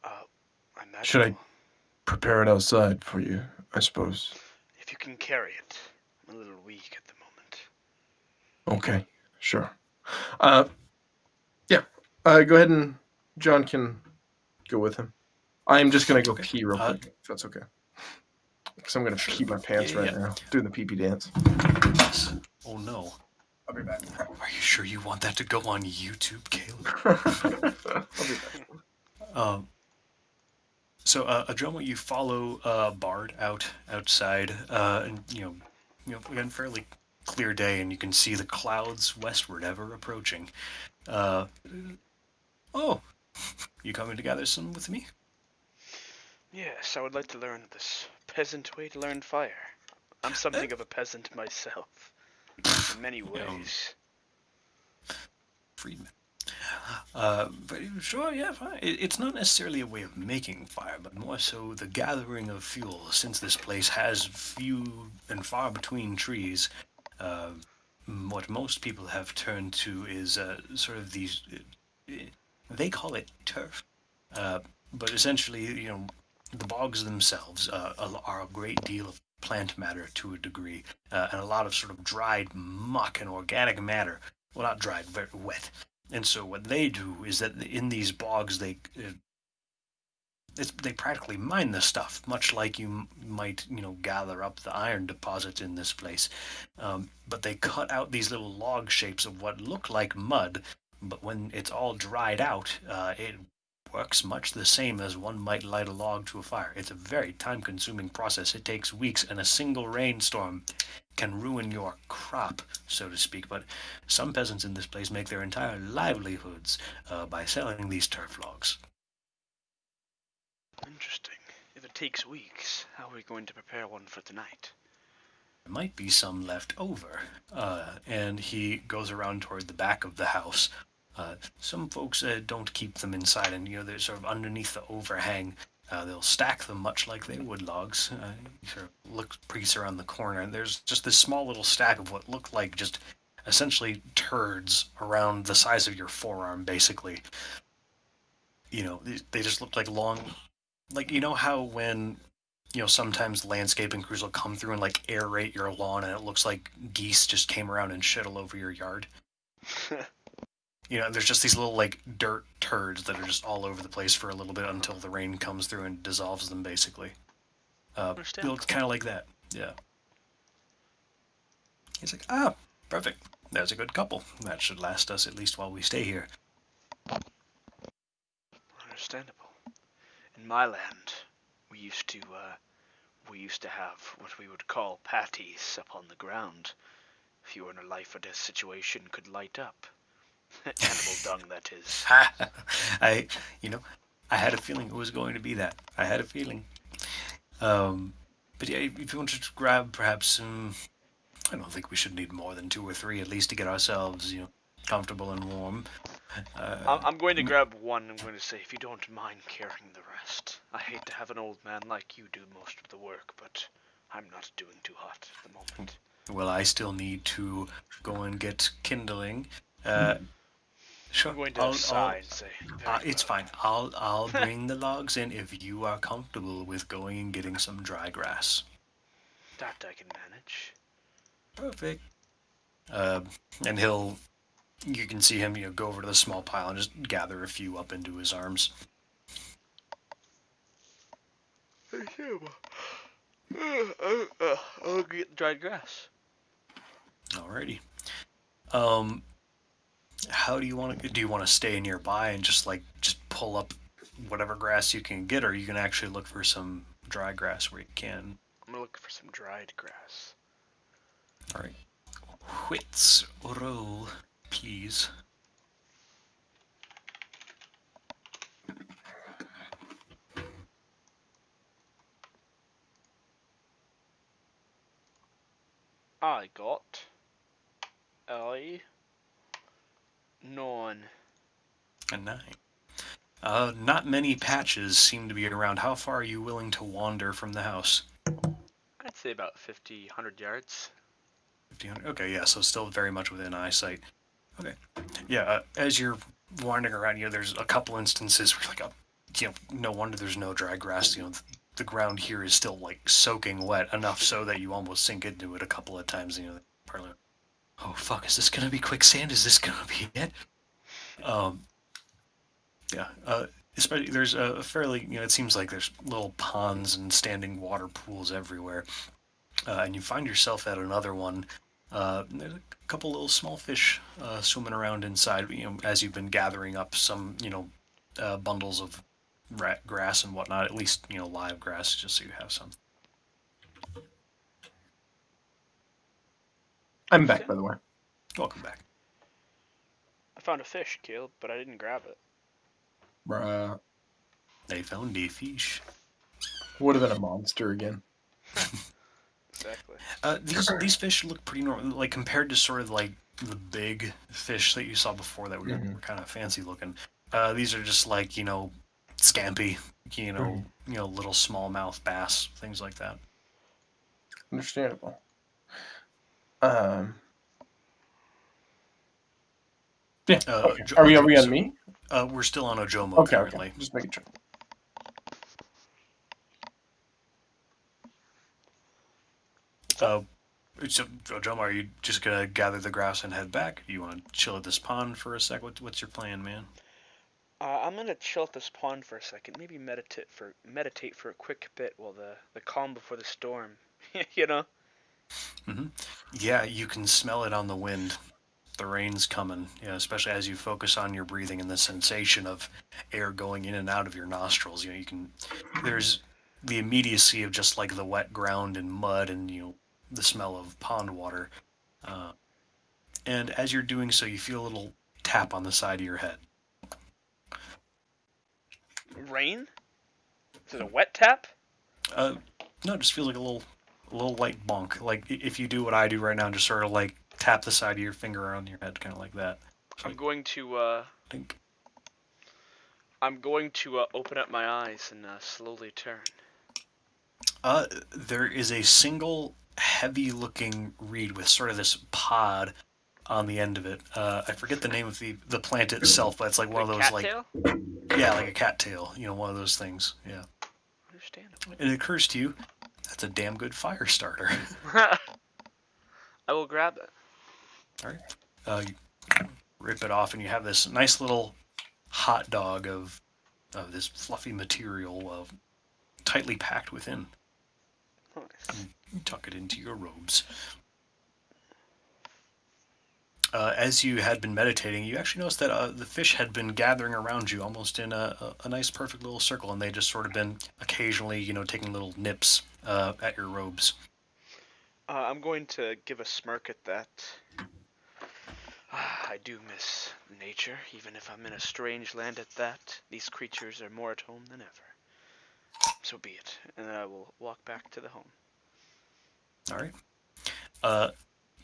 Uh, I
Should
imagine
I prepare it outside for you? I suppose.
if you can carry it. I'm a little weak at the moment.
Okay, sure. Uh, yeah. Go ahead and John can go with him. I'm just gonna go
Okay.
pee real quick, if that's okay. Because I'm gonna
Sure.
pee my pants
Yeah,
right
yeah.
now, doing the pee pee dance.
Yes. Oh no.
I'll be back.
Are you sure you want that to go on YouTube, Caleb?
I'll be back.
Um, so, Adroma, you follow Bard outside, and again, fairly clear day, and you can see the clouds westward ever approaching. Uh, oh, you coming to gather some with me?
Yes, I would like to learn this peasant way to learn fire. I'm
Eh,
something of a peasant myself, in many
you know,
ways.
Freedman. But sure, yeah, fine. It's not necessarily a way of making fire, but more so the gathering of fuel. Since this place has few and far between trees, uh, what most people have turned to is sort of these. They call it turf, uh, but essentially, the bogs themselves are a great deal of plant matter to a degree, and a lot of sort of dried muck and organic matter. Well, not dried, very wet. And so what they do is that in these bogs, they practically mine the stuff, much like you might gather up the iron deposits in this place. But they cut out these little log shapes of what look like mud, but when it's all dried out, it works much the same as one might light a log to a fire. It's a very time-consuming process. It takes weeks, and a single rainstorm can ruin your crop, so to speak. But some peasants in this place make their entire livelihoods by selling these turf logs.
Interesting. If it takes weeks, how are we going to prepare one for tonight?
There might be some left over. And he goes around toward the back of the house. Some folks don't keep them inside, and they're sort of underneath the overhang. They'll stack them much like they would logs. You sort of look peeks around the corner, and there's just this small little stack of what look like just essentially turds around the size of your forearm, basically. They just look like long, like how when sometimes landscaping crews will come through and like aerate your lawn, and it looks like geese just came around and shit all over your yard. There's just these little like dirt turds that are just all over the place for a little bit until the rain comes through and dissolves them, basically. It looks
Understandable.
kind of like that. Yeah. He's like, ah, perfect. There's a good couple. That should last us at least while we stay here.
Understandable. In my land, we used to have what we would call patties upon the ground. If you were in a life or death situation, could light up. Animal dung, that is.
I, you know, I had a feeling it was going to be that. I had a feeling. Um, but yeah, if you want to grab perhaps some I don't think we should need more than 2 or 3 at least to get ourselves, comfortable and warm.
I'm going to grab one. I'm going to say, if you don't mind carrying the rest. I hate to have an old man like you do most of the work, but I'm not doing too hot at the moment.
Well, I still need to go and get kindling. Sure.
I'm going to sigh and say, very
It's
well.
fine. I'll bring the logs in if you are comfortable with going and getting some dry grass.
That I can manage.
Perfect. And you can see him, go over to the small pile and just gather a few up into his arms.
I'll get dried grass.
Alrighty. How do you want to? Do you want to stay nearby and just pull up whatever grass you can get, or are you can actually look for some dry grass where you can?
I'm gonna look for some dried grass.
All right. Wits roll, please.
I got a 9.
A 9. Not many patches seem to be around. How far are you willing to wander from the house?
I'd say about 50, 100 yards.
1,500. Okay, yeah, so still very much within eyesight. Okay, yeah. As you're wandering around, there's a couple instances where you're like, no wonder there's no dry grass. The ground here is still soaking wet enough so that you almost sink into it a couple of times. Probably, oh fuck, is this gonna be quicksand? Is this gonna be it? Yeah. Especially there's a fairly, it seems like there's little ponds and standing water pools everywhere, and you find yourself at another one. There's a couple little small fish swimming around inside. As you've been gathering up some, bundles of grass and whatnot. At least live grass, just so you have some.
I'm back, by the way.
Welcome back.
I found a fish, Caleb, but I didn't grab it.
Bruh.
They found a fish.
Would have been a monster again.
Exactly.
These fish look pretty normal, compared to sort of the big fish that you saw before that were kind of fancy looking. These are just scampi, little smallmouth bass, things like that.
Understandable. Yeah. Okay. Are we on me?
We're still on Ojomo
Okay,
currently.
Okay. Just making sure.
So, Ojomo, are you just gonna gather the grass and head back? Do you want to chill at this pond for a sec? What's your plan, man?
I'm gonna chill at this pond for a second. Maybe meditate for a quick bit while the calm before the storm.
Mm-hmm. Yeah, you can smell it on the wind. The rain's coming, especially as you focus on your breathing and the sensation of air going in and out of your nostrils. There's the immediacy of just the wet ground and mud and, the smell of pond water. And as you're doing so, you feel a little tap on the side of your head.
Rain? Is it a wet tap?
No, it just feels like a little light bonk. If you do what I do right now, just sort of tap the side of your finger around your head, kind of like that.
I'm going to open up my eyes and slowly turn.
There is a single heavy-looking reed with sort of this pod on the end of it. I forget the name of the plant itself, but it's one of those
cattail?
Yeah, like a cattail. One of those things. Yeah.
Understandable.
And it occurs to you, that's a damn good fire starter.
I will grab it.
All right. You rip it off, and you have this nice little hot dog of this fluffy material, tightly packed within.
Nice.
You tuck it into your robes. As you had been meditating, you actually noticed that the fish had been gathering around you almost in a nice, perfect little circle, and they just sort of been occasionally, taking little nips at your robes.
I'm going to give a smirk at that. I do miss nature, even if I'm in a strange land at that. These creatures are more at home than ever. So be it, and I will walk back to the home.
All right.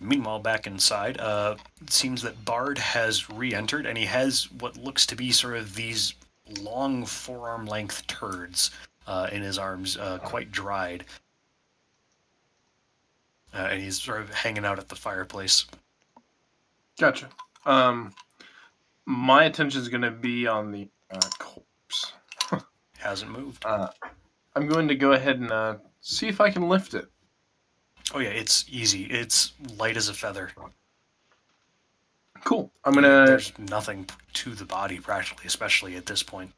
Meanwhile, back inside, it seems that Bard has re-entered, and he has what looks to be sort of these long forearm-length turds in his arms, quite dried, and he's sort of hanging out at the fireplace.
Gotcha. My attention is going to be on the corpse.
Hasn't moved.
I'm going to go ahead and see if I can lift it.
Oh yeah, it's easy. It's light as a feather.
Cool. I'm gonna.
There's nothing to the body practically, especially at this point.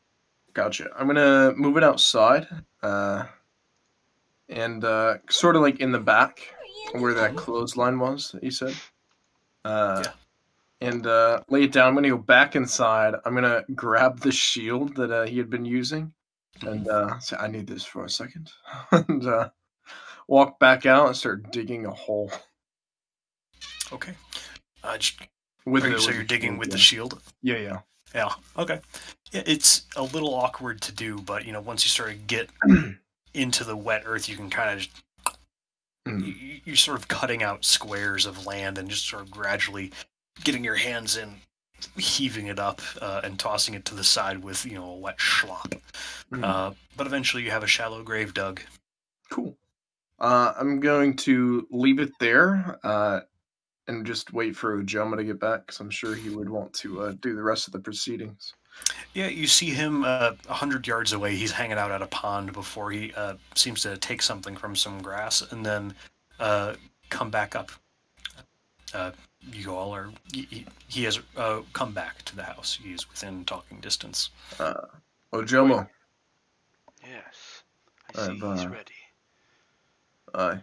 Gotcha. I'm gonna move it outside, and sort of like in the back where that clothesline was that you said.
Yeah.
And lay it down. I'm gonna go back inside. I'm gonna grab the shield that he had been using, and say, "I need this for a second," and walk back out and start digging a hole.
Okay. So you're digging
shield,
with
yeah.
the shield?
Yeah.
Yeah. Okay. Yeah, it's a little awkward to do, but once you sort of get into the wet earth, you can kind of just you're sort of cutting out squares of land and just sort of gradually getting your hands in, heaving it up, and tossing it to the side with a wet schlop. But eventually, you have a shallow grave dug.
Cool. I'm going to leave it there and just wait for Ojoma to get back because I'm sure he would want to do the rest of the proceedings.
Yeah, you see him 100 yards away. He's hanging out at a pond before he seems to take something from some grass and then come back up. You all are. He has come back to the house. He is within talking distance.
Ojoma.
Yes, I see he's ready.
Aye.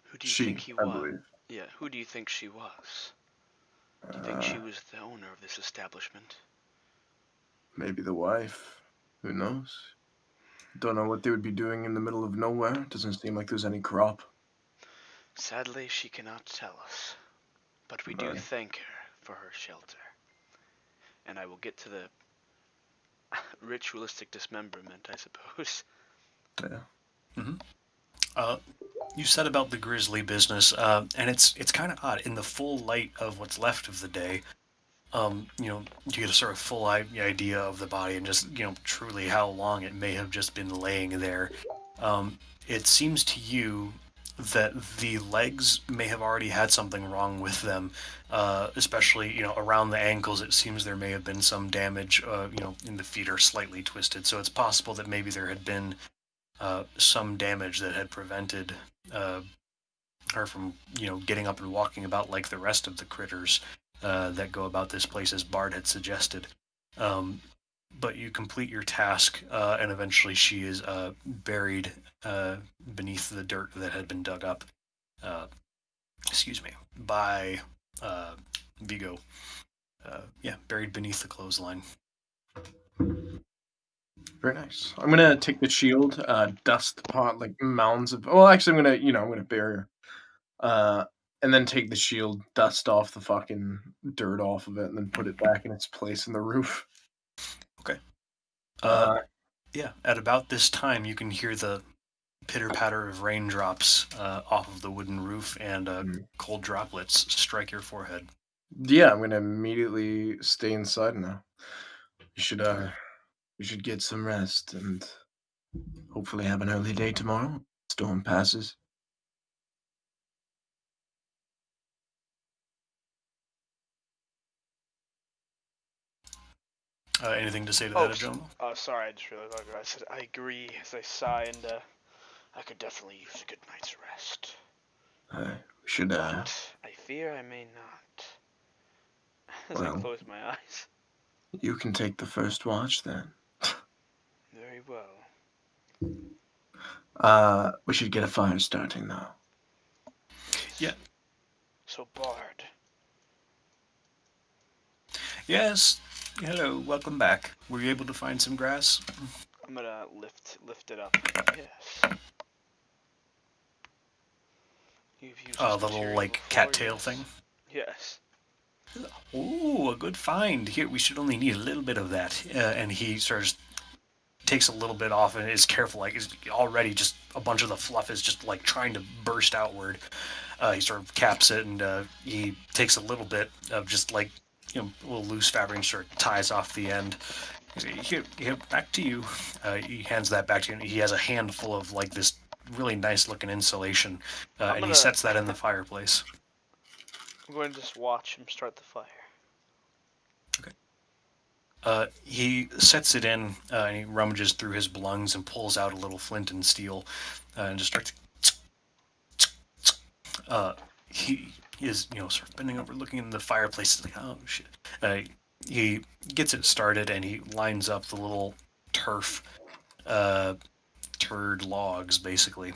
Who do you think he was?
I believe.
Yeah, who do you think she was? Do you think she was the owner of this establishment?
Maybe the wife. Who knows? Don't know what they would be doing in the middle of nowhere. Doesn't seem like there's any crop.
Sadly, she cannot tell us. But we do thank her for her shelter. And I will get to the ritualistic dismemberment, I suppose.
Yeah.
Mm-hmm. You said about the grisly business, and it's kind of odd. In the full light of what's left of the day, you get a sort of full idea of the body and just, truly how long it may have just been laying there. It seems to you that the legs may have already had something wrong with them, especially, around the ankles. It seems there may have been some damage, and the feet are slightly twisted. So it's possible that maybe there had been some damage that had prevented her from, getting up and walking about like the rest of the critters that go about this place, as Bard had suggested. But you complete your task, and eventually she is buried beneath the dirt that had been dug up. By Vigo. Buried beneath the clothesline.
Very nice. I'm gonna take the shield, dust the pot like mounds of. Well, actually, I'm gonna bury her, and then take the shield, dust off the fucking dirt off of it, and then put it back in its place in the roof.
Okay. At about this time, you can hear the pitter-patter of raindrops off of the wooden roof, and cold droplets strike your forehead.
Yeah, I'm gonna immediately stay inside now. You should get some rest and hopefully have an early day tomorrow. Storm passes.
Anything to say to that, Ojoma?
Sorry, I just realized I said I agree as I sigh, and I could definitely use a good night's rest.
We should.
But I fear I may not. As I close my eyes.
You can take the first watch then.
Very well.
We should get a fire starting now.
Yeah. So, Bard.
Yes. Hello. Welcome back. Were you able to find some grass?
I'm gonna lift it up. Yes. You've used
the little like cattail thing.
Yes.
Ooh, a good find. Here, we should only need a little bit of that. And he starts takes a little bit off and is careful. Like, is already just a bunch of the fluff is just like trying to burst outward. He sort of caps it, and he takes a little bit of just like a little loose fabric and sort of ties off the end. Here, back to you. He hands that back to you. And he has a handful of like this really nice looking insulation,
I'm
and he
gonna.
sets that in the fireplace.
I'm going to just watch him start the fire.
He sets it in, and he rummages through his belongings and pulls out a little flint and steel, and just starts. Uh, he is, sort of bending over, looking in the fireplace. He's like, oh shit. He gets it started, and he lines up the little turf, uh, turd logs, basically,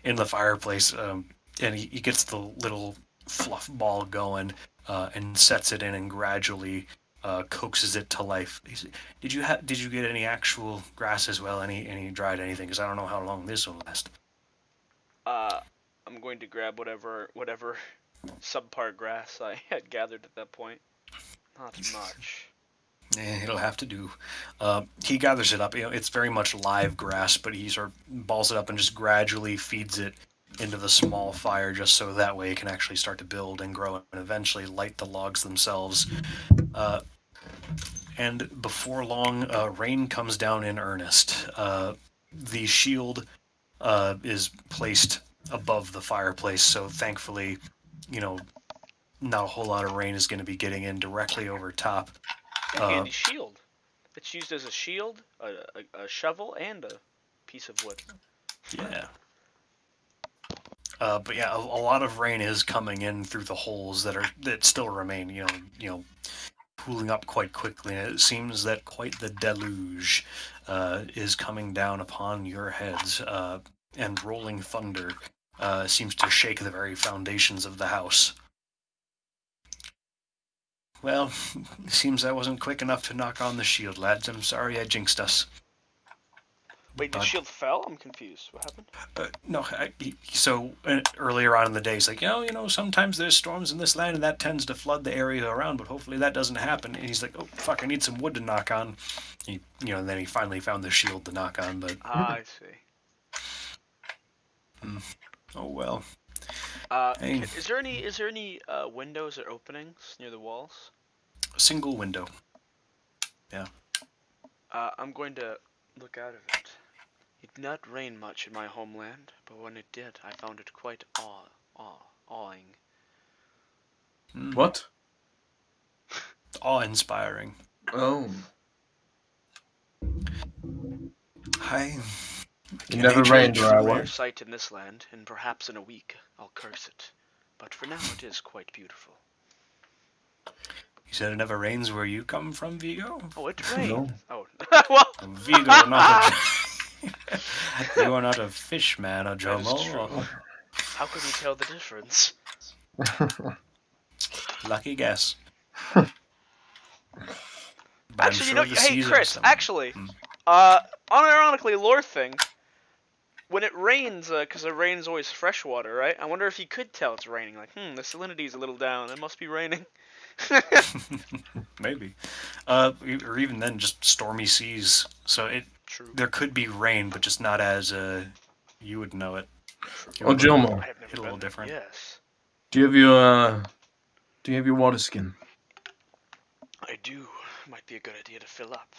in the fireplace, and he gets the little fluff ball going, and sets it in, and gradually coaxes it to life. Did you get any actual grass as well? Any dried anything? Because I don't know how long this will last.
Uh, I'm going to grab whatever subpar grass I had gathered at that point. Not much.
It'll have to do. He gathers it up. It's very much live grass, but he sort of balls it up and just gradually feeds it into the small fire, just so that way it can actually start to build and grow and eventually light the logs themselves. And before long, rain comes down in earnest. The shield is placed above the fireplace, so thankfully, not a whole lot of rain is going to be getting in directly over top.
A handy shield. It's used as a shield, a shovel, and a piece of wood.
Yeah. But yeah, a lot of rain is coming in through the holes that still remain. Pooling up quite quickly, and it seems that quite the deluge is coming down upon your heads, and rolling thunder seems to shake the very foundations of the house. Well, seems I wasn't quick enough to knock on the shield, lads. I'm sorry I jinxed us.
Wait, the shield fell? I'm confused. What happened?
No, so earlier on in the day, he's like, sometimes there's storms in this land, and that tends to flood the area around, but hopefully that doesn't happen. And he's like, oh, fuck, I need some wood to knock on. And then he finally found the shield to knock on, but...
I see.
Oh, well.
Hey. Is there any windows or openings near the walls?
A single window. Yeah.
I'm going to look out of it. It did not rain much in my homeland, but when it did, I found it quite awing.
What?
Awe-inspiring.
Oh.
It
never rained where I
rare
was.
sight in this land, and perhaps in a week I'll curse it. But for now, it is quite beautiful.
You said it never rains where you come from, Vigo?
Oh, it rains.
No.
Oh, well.
Vigo, not you are not a fish man, a
That is
Jomo.
true. How could you tell the difference?
Lucky guess.
Actually, hey, Chris,
actually,
unironically, lore thing. When it rains, because the rain's always fresh water, right? I wonder if you could tell it's raining. Like, the salinity's a little down. It must be raining.
Maybe. Or even then, just stormy seas. So there could be rain, but just not as you would know it.
Oh, Jomo.
I have never
Hit a little different.
Yes.
Do you have your water skin?
I do. Might be a good idea to fill up.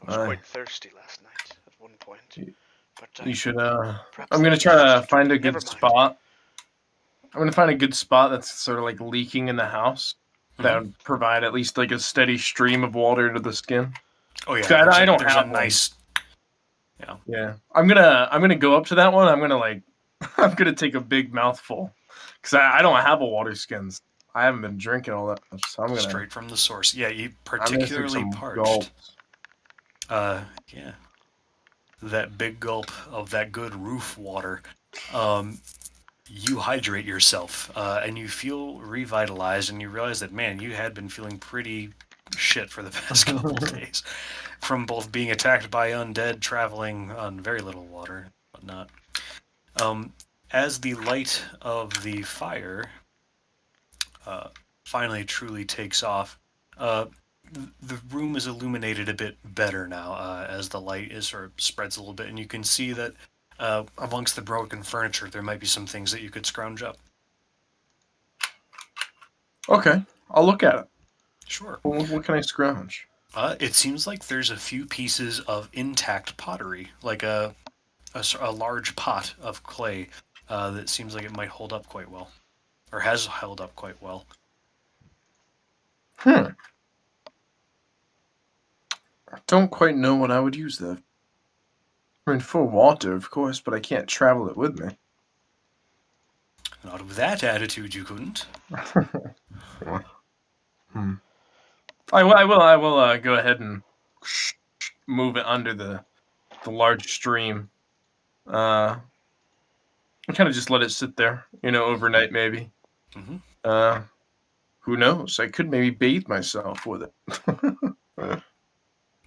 I was quite thirsty last night at one point. But
you should. I'm gonna try to find a good spot. I'm gonna find a good spot that's sort of like leaking in the house. That would provide at least like a steady stream of water to the skin.
Oh yeah,
I don't have
a nice.
Yeah. Yeah. I'm gonna go up to that one. I'm gonna take a big mouthful because I don't have a water skins. I haven't been drinking all that much, so I'm gonna
straight from the source. Yeah, you particularly parched.
Gulps.
Yeah. That big gulp of that good roof water. You hydrate yourself, and you feel revitalized, and you realize that, man, you had been feeling pretty shit for the past couple of days, from both being attacked by undead, traveling on very little water, and whatnot. As the light of the fire finally truly takes off, the room is illuminated a bit better now as the light is sort of spreads a little bit, and you can see that amongst the broken furniture there might be some things that you could scrounge up.
Okay, I'll look at it.
Sure.
What can I scrounge?
It seems like there's a few pieces of intact pottery, like a large pot of clay that seems like it might hold up quite well, or has held up quite well.
Hmm. I don't quite know what I would use that. I mean, for water, of course, but I can't travel it with me.
Not with that attitude, you couldn't.
Hmm. I will go ahead and move it under the large stream. And kind of just let it sit there, overnight maybe.
Hmm.
Uh, who knows? I could maybe bathe myself with it.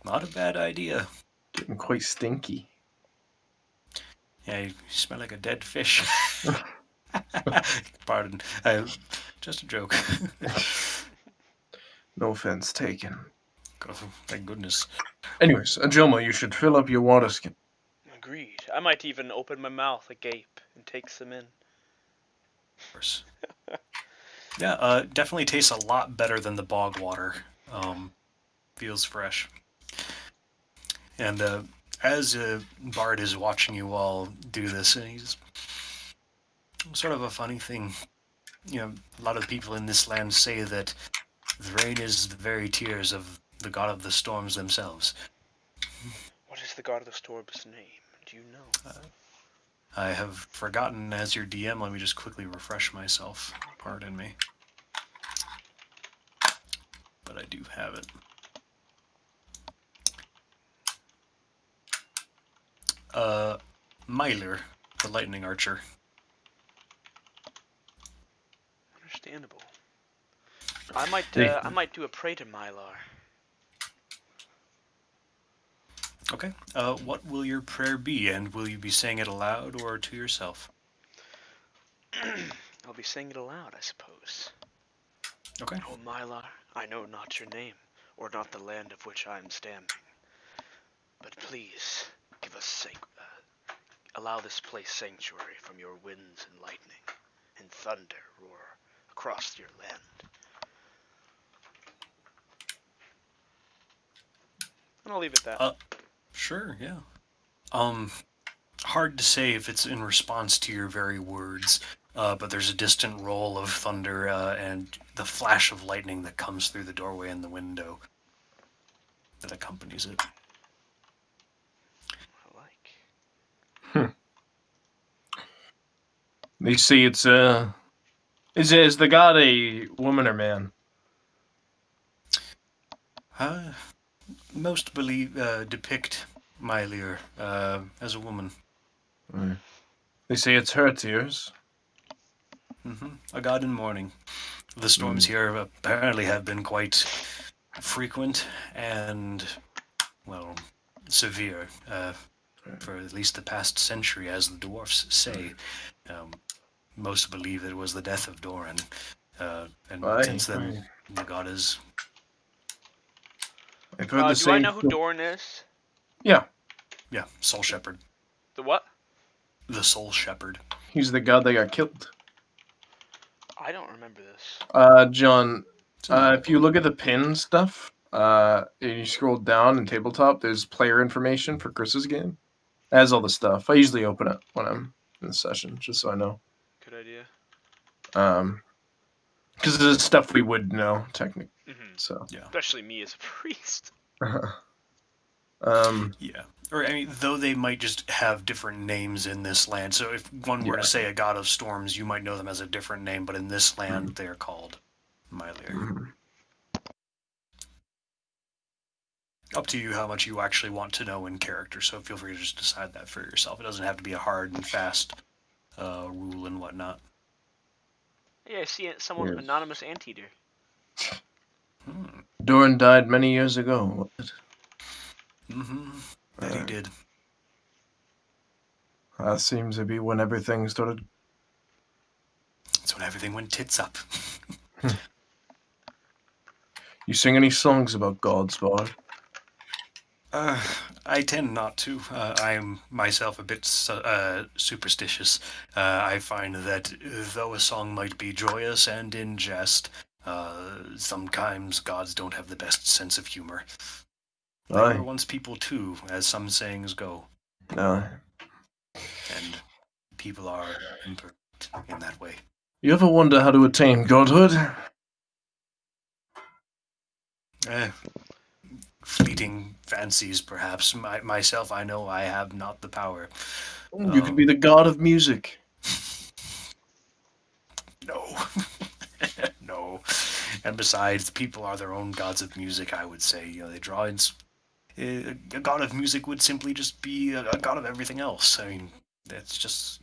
Not a bad idea.
Getting quite stinky.
Yeah, you smell like a dead fish. Pardon. Just a joke.
No offense taken.
Oh, thank goodness.
Anyways, Angelmo, you should fill up your water skin.
Agreed. I might even open my mouth agape and take some in.
Of course. Yeah, definitely tastes a lot better than the bog water. Feels fresh. And as Bard is watching you all do this, and he's sort of a funny thing. A lot of people in this land say that the rain is the very tears of the god of the storms themselves.
What is the god of the storm's name? Do you know?
I have forgotten as your DM. Let me just quickly refresh myself. Pardon me. But I do have it. Myler, the lightning archer.
Understandable. I might do a pray to Mylar.
Okay. What will your prayer be, and will you be saying it aloud or to yourself?
I'll be saying it aloud, I suppose.
Okay.
Oh, Mylar, I know not your name, or not the land of which I am standing. But please, give us allow this place sanctuary from your winds and lightning, and thunder roar across your land. And I'll leave it at that.
Sure, yeah. Um, Hard to say if it's in response to your very words, but there's a distant roll of thunder and the flash of lightning that comes through the doorway and the window that accompanies it.
I like.
Hmm. They say is the god a woman or man?
Uh, Most believe depict Mylir as a woman.
They say it's her tears.
A god in mourning. The storms here apparently have been quite frequent and, well, severe for at least the past century, as the dwarfs say. Most believe that it was the death of Doran, and since then the god is.
I've heard the
Do I
same.
know who Dorn is?
Yeah,
Yeah, Soul Shepherd.
The what?
The Soul Shepherd.
he's the god that got killed.
I don't remember this.
John,
It's in the
if you
book.
look at the pin stuff, and you scroll down in tabletop, there's player information for Chris's game. It has all the stuff. I usually open it when I'm in the session, just so I know.
Good idea.
Because there's stuff we would know technically.
Mm-hmm.
So
Yeah.
Especially me as a priest.
Yeah. Or, I mean, though they might just have different names in this land. So if one were to say a god of storms, you might know them as a different name, but in this land, they're called Mylir. Up to you how much you actually want to know in character, so feel free to just decide that for yourself. It doesn't have to be a hard and fast rule and whatnot.
Yeah, I see someone anonymous anteater.
Doran died many years ago.
That he did.
That seems to be when everything started.
That's when everything went tits up.
You sing any songs about gods, Bard?
Uh, I tend not to. I'm myself a bit superstitious. I find that though a song might be joyous and in jest, sometimes gods don't have the best sense of humor. They were
Aye.
once people too, as some sayings go,
Aye.
and people are imperfect in that way.
You ever wonder how to attain godhood?
Eh, Fleeting fancies, perhaps. Myself, I know I have not the power.
You could be the god of music.
No. No. And besides, people are their own gods of music, I would say. They draw in. A god of music would simply just be a god of everything else. I mean, that's just.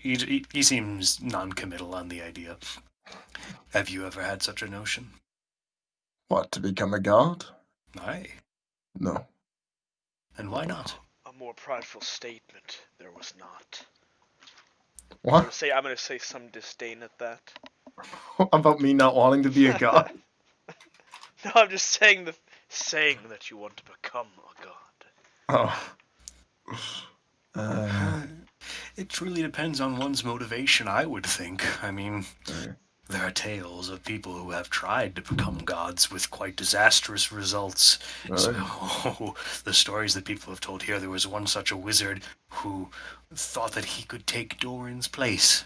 He seems non committal on the idea. Have you ever had such a notion?
What, to become a god?
Aye.
No.
And why not?
A more prideful statement there was not.
What?
I'm gonna say some disdain at that.
About me not wanting to be a god?
No, I'm just saying that you want to become a god.
Oh. Uh,
It truly depends on one's motivation, I would think. I mean, there are tales of people who have tried to become gods with quite disastrous results. So, the stories that people have told here, there was one such a wizard who thought that he could take Doran's place.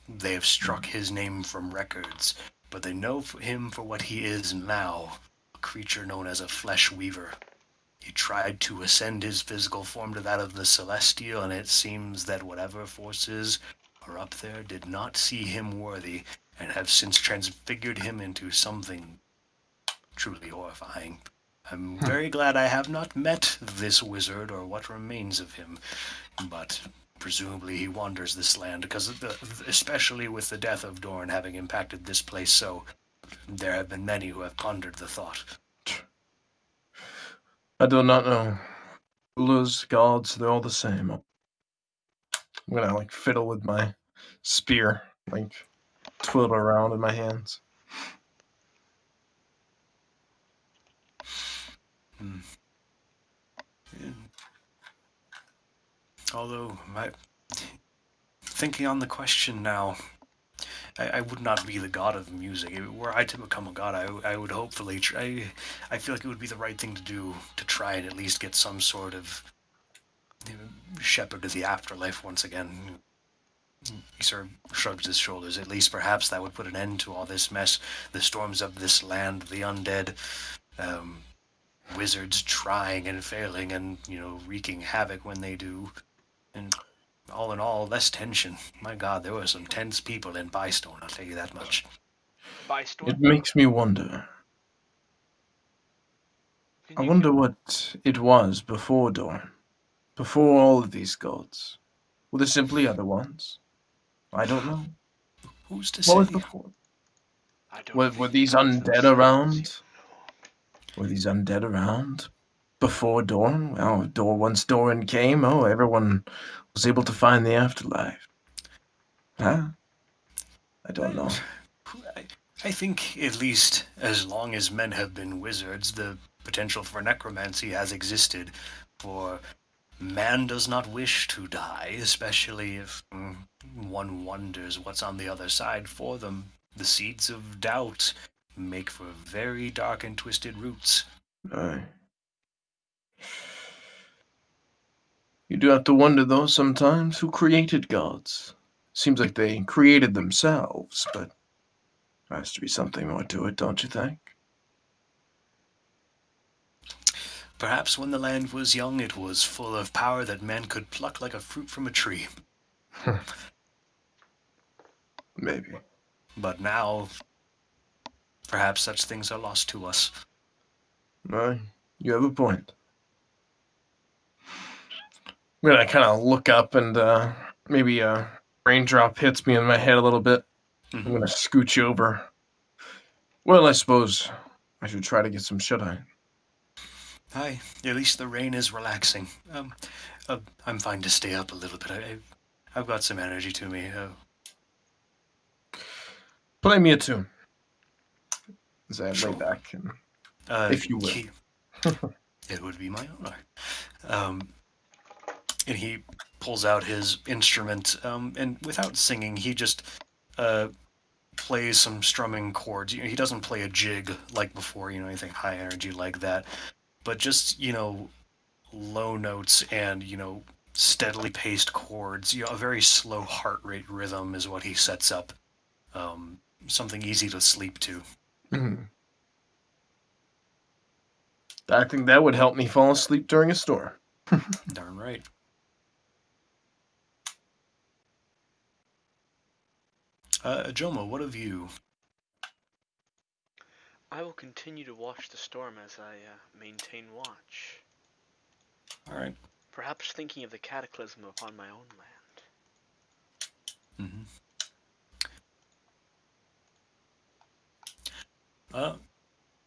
They have struck his name from records, but they know him for what he is now, a creature known as a flesh weaver. He tried to ascend his physical form to that of the celestial, and it seems that whatever forces are up there did not see him worthy, and have since transfigured him into something truly horrifying. I'm very glad I have not met this wizard or what remains of him, but presumably he wanders this land, because especially with the death of Dorn having impacted this place so, there have been many who have pondered the thought.
I do not know. Rulers, gods, they're all the same. I'm gonna like fiddle with my spear, like twiddle around in my hands.
Hmm. Although, thinking on the question now, I would not be the god of music. Were I to become a god, I would hopefully try. I feel like it would be the right thing to do to try and at least get some sort of shepherd to the afterlife once again. He sort of shrugs his shoulders. At least perhaps that would put an end to all this mess. The storms of this land, the undead, um, wizards trying and failing and, wreaking havoc when they do. And all in all, less tension. My God, there were some tense people in Bystone, I'll tell you that much.
It makes me wonder. I wonder what it was before Dorn. Before all of these gods. Were there simply other ones? I don't know.
Who's to
What was
say?
before?
I don't
Were
think
these
gods
undead
themselves,
around? Were these undead around before Dorn? Oh, once Doran came, everyone was able to find the afterlife. Huh? I don't know.
I think, at least, as long as men have been wizards, the potential for necromancy has existed. For man does not wish to die, especially if one wonders what's on the other side for them. The seeds of doubt make for very dark and twisted roots.
Aye. You do have to wonder, though, sometimes who created gods. Seems like they created themselves, but there has to be something more to it, don't you think?
Perhaps when the land was young, it was full of power that man could pluck like a fruit from a tree.
Maybe.
But now, perhaps such things are lost to us.
Aye, you have a point. I'm gonna kind of look up and maybe a raindrop hits me in my head a little bit. I'm gonna scooch over. Well, I suppose I should try to get some shut-eye.
Hi, at least the rain is relaxing. I'm fine to stay up a little bit. I've got some energy to me.
Play me a tune. as I
Sure.
lay back, and,
Uh,
if you will.
he, it would be my honor. Um, and he pulls out his instrument, and without singing, he just uh, plays some strumming chords. He doesn't play a jig like before, anything high energy like that, but just low notes and steadily paced chords. A very slow heart rate rhythm is what he sets up. Um, Something easy to sleep to.
Mhm. I think that would help me fall asleep during a storm.
Darn right. Jomo, what of you?
I will continue to watch the storm as I maintain watch,
All right.
perhaps thinking of the cataclysm upon my own land.
Mm-hmm. Uh,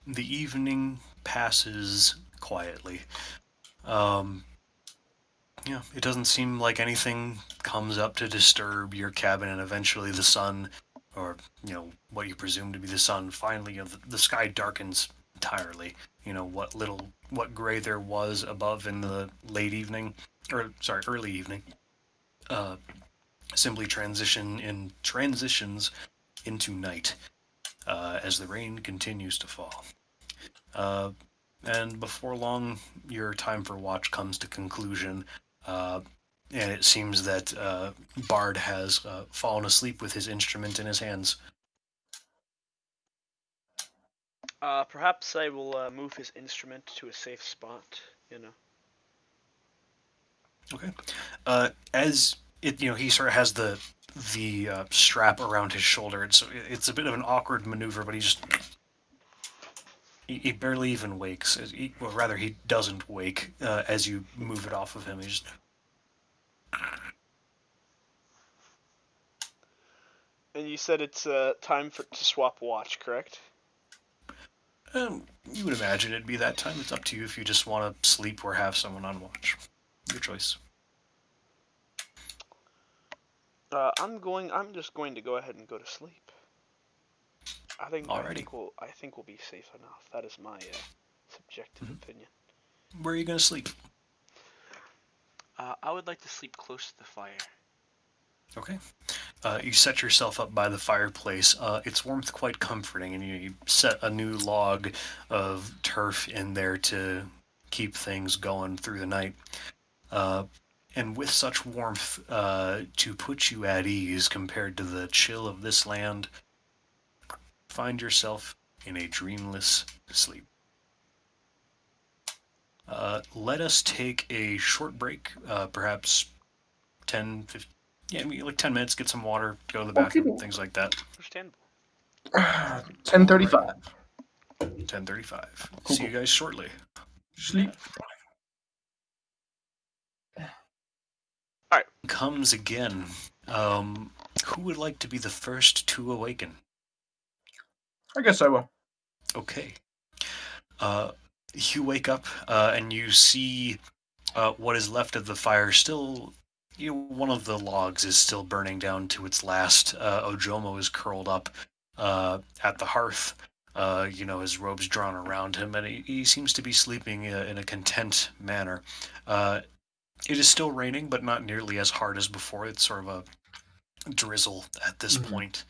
the evening passes quietly. Um, it doesn't seem like anything comes up to disturb your cabin, and eventually the sun, or what you presume to be the sun, finally, the sky darkens entirely. What gray there was above in the late evening, or sorry, early evening, uh, simply transitions into night as the rain continues to fall. Uh, and before long, your time for watch comes to conclusion, uh, and it seems that Bard has fallen asleep with his instrument in his hands.
Perhaps I will move his instrument to a safe spot,
Okay. As it, he sort of has the strap around his shoulder. It's a bit of an awkward maneuver, but he barely even wakes. Well, rather, he doesn't wake as you move it off of him. He just
And you said it's time to swap watch, correct?
You would imagine it'd be that time. It's up to you if you just want to sleep or have someone on watch. Your choice.
I'm just going to go ahead and go to sleep.
Alrighty.
I think we'll be safe enough. That is my subjective opinion.
Where are you going to sleep?
I would like to sleep close to the fire.
Okay. You set yourself up by the fireplace. Its warmth quite comforting, and you set a new log of turf in there to keep things going through the night. Uh, and with such warmth to put you at ease compared to the chill of this land, find yourself in a dreamless sleep. Let us take a short break, perhaps 10, 15, yeah, like 10 minutes, get some water, go to the
Okay.
bathroom, things like that.
Understandable.
10:35.
10:35.
Cool,
See you
cool.
guys shortly.
Sleep.
All right.
Comes again. Who would like to be the first to awaken?
I guess I will.
Okay. Uh, you wake up and you see what is left of the fire still. One of the logs is still burning down to its last. Ojomo is curled up at the hearth. His robes drawn around him, and he seems to be sleeping in a content manner. It is still raining, but not nearly as hard as before. It's sort of a drizzle at this
Mhm.
point,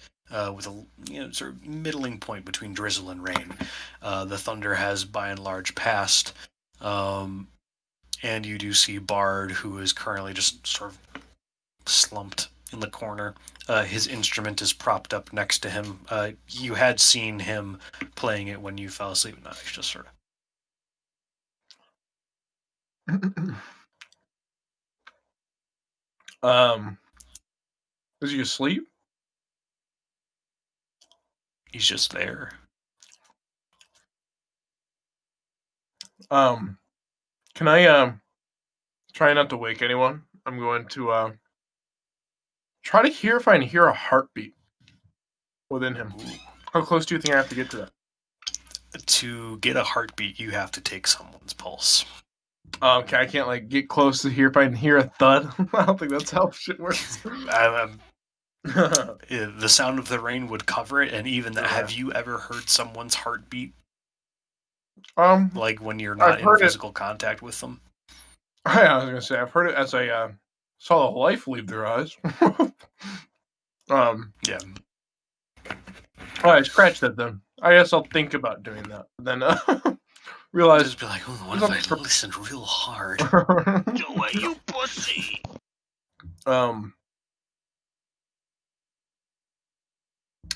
with a sort of middling point between drizzle and rain. The thunder has by and large passed, um, and you do see Bard, who is currently just sort of slumped in the corner. His instrument is propped up next to him. You had seen him playing it when you fell asleep. No, he's just sort of.
um, is he asleep?
He's just there.
Um, can I try not to wake anyone? I'm going to try to hear if I can hear a heartbeat within him.
Ooh.
How close do you think I have to get to that?
To get a heartbeat, you have to take someone's pulse.
Okay, I can't like get close to hear if I can hear a thud. I don't think that's how shit works.
The sound of the rain would cover it, and even that.
Yeah.
Have you ever heard someone's heartbeat,
Um,
like when you're
I've
not in
heard it.
physical contact with them?
I was gonna say I've heard it as I saw the life leave their eyes. um,
Yeah,
oh, I scratched that then. I guess I'll think about doing that. Then realize
just be like, oh, what
there's
if
a
I listened real hard?
Do it, you pussy!
um,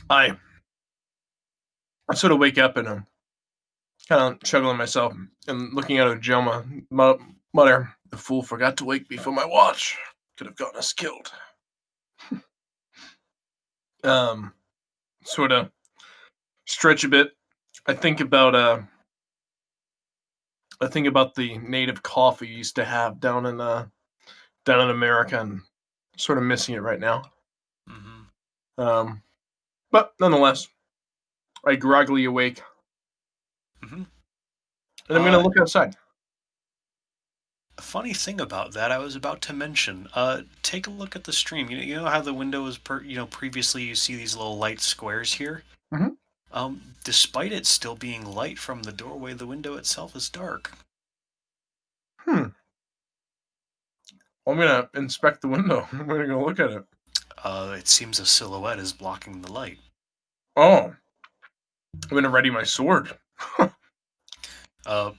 I sort of wake up and kind of chuckling myself and looking at Ojoma, mutter, "The fool forgot to wake before my watch. Could have gotten us killed." Um, sort of stretch a bit. I think about the native coffee you used to have down in America, and sort of missing it right now.
Hmm.
Um, but nonetheless, I groggily awake,
Hmm.
and I'm gonna look outside.
A funny thing about that, I was about to mention. Take a look at the stream. You know how the window is previously you see these little light squares here.
Mhm.
Despite it still being light from the doorway, the window itself is dark.
Hmm. I'm gonna inspect the window. I'm gonna go look at it.
It seems a silhouette is blocking the light.
Oh, I'm gonna ready my sword.
Uh,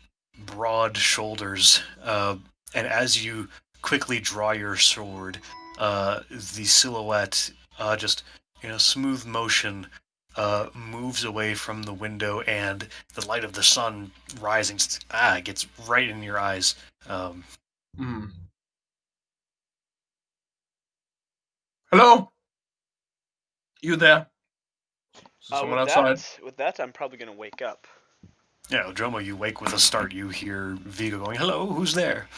Broad shoulders, and as you quickly draw your sword, the silhouette, just smooth motion, moves away from the window, and the light of the sun rising gets right in your eyes.
Hmm. Hello, you there? Is there someone outside?
With that, I'm probably gonna wake up.
Yeah, Jomo, you wake with a start. You hear Vigo going, "Hello, who's there?"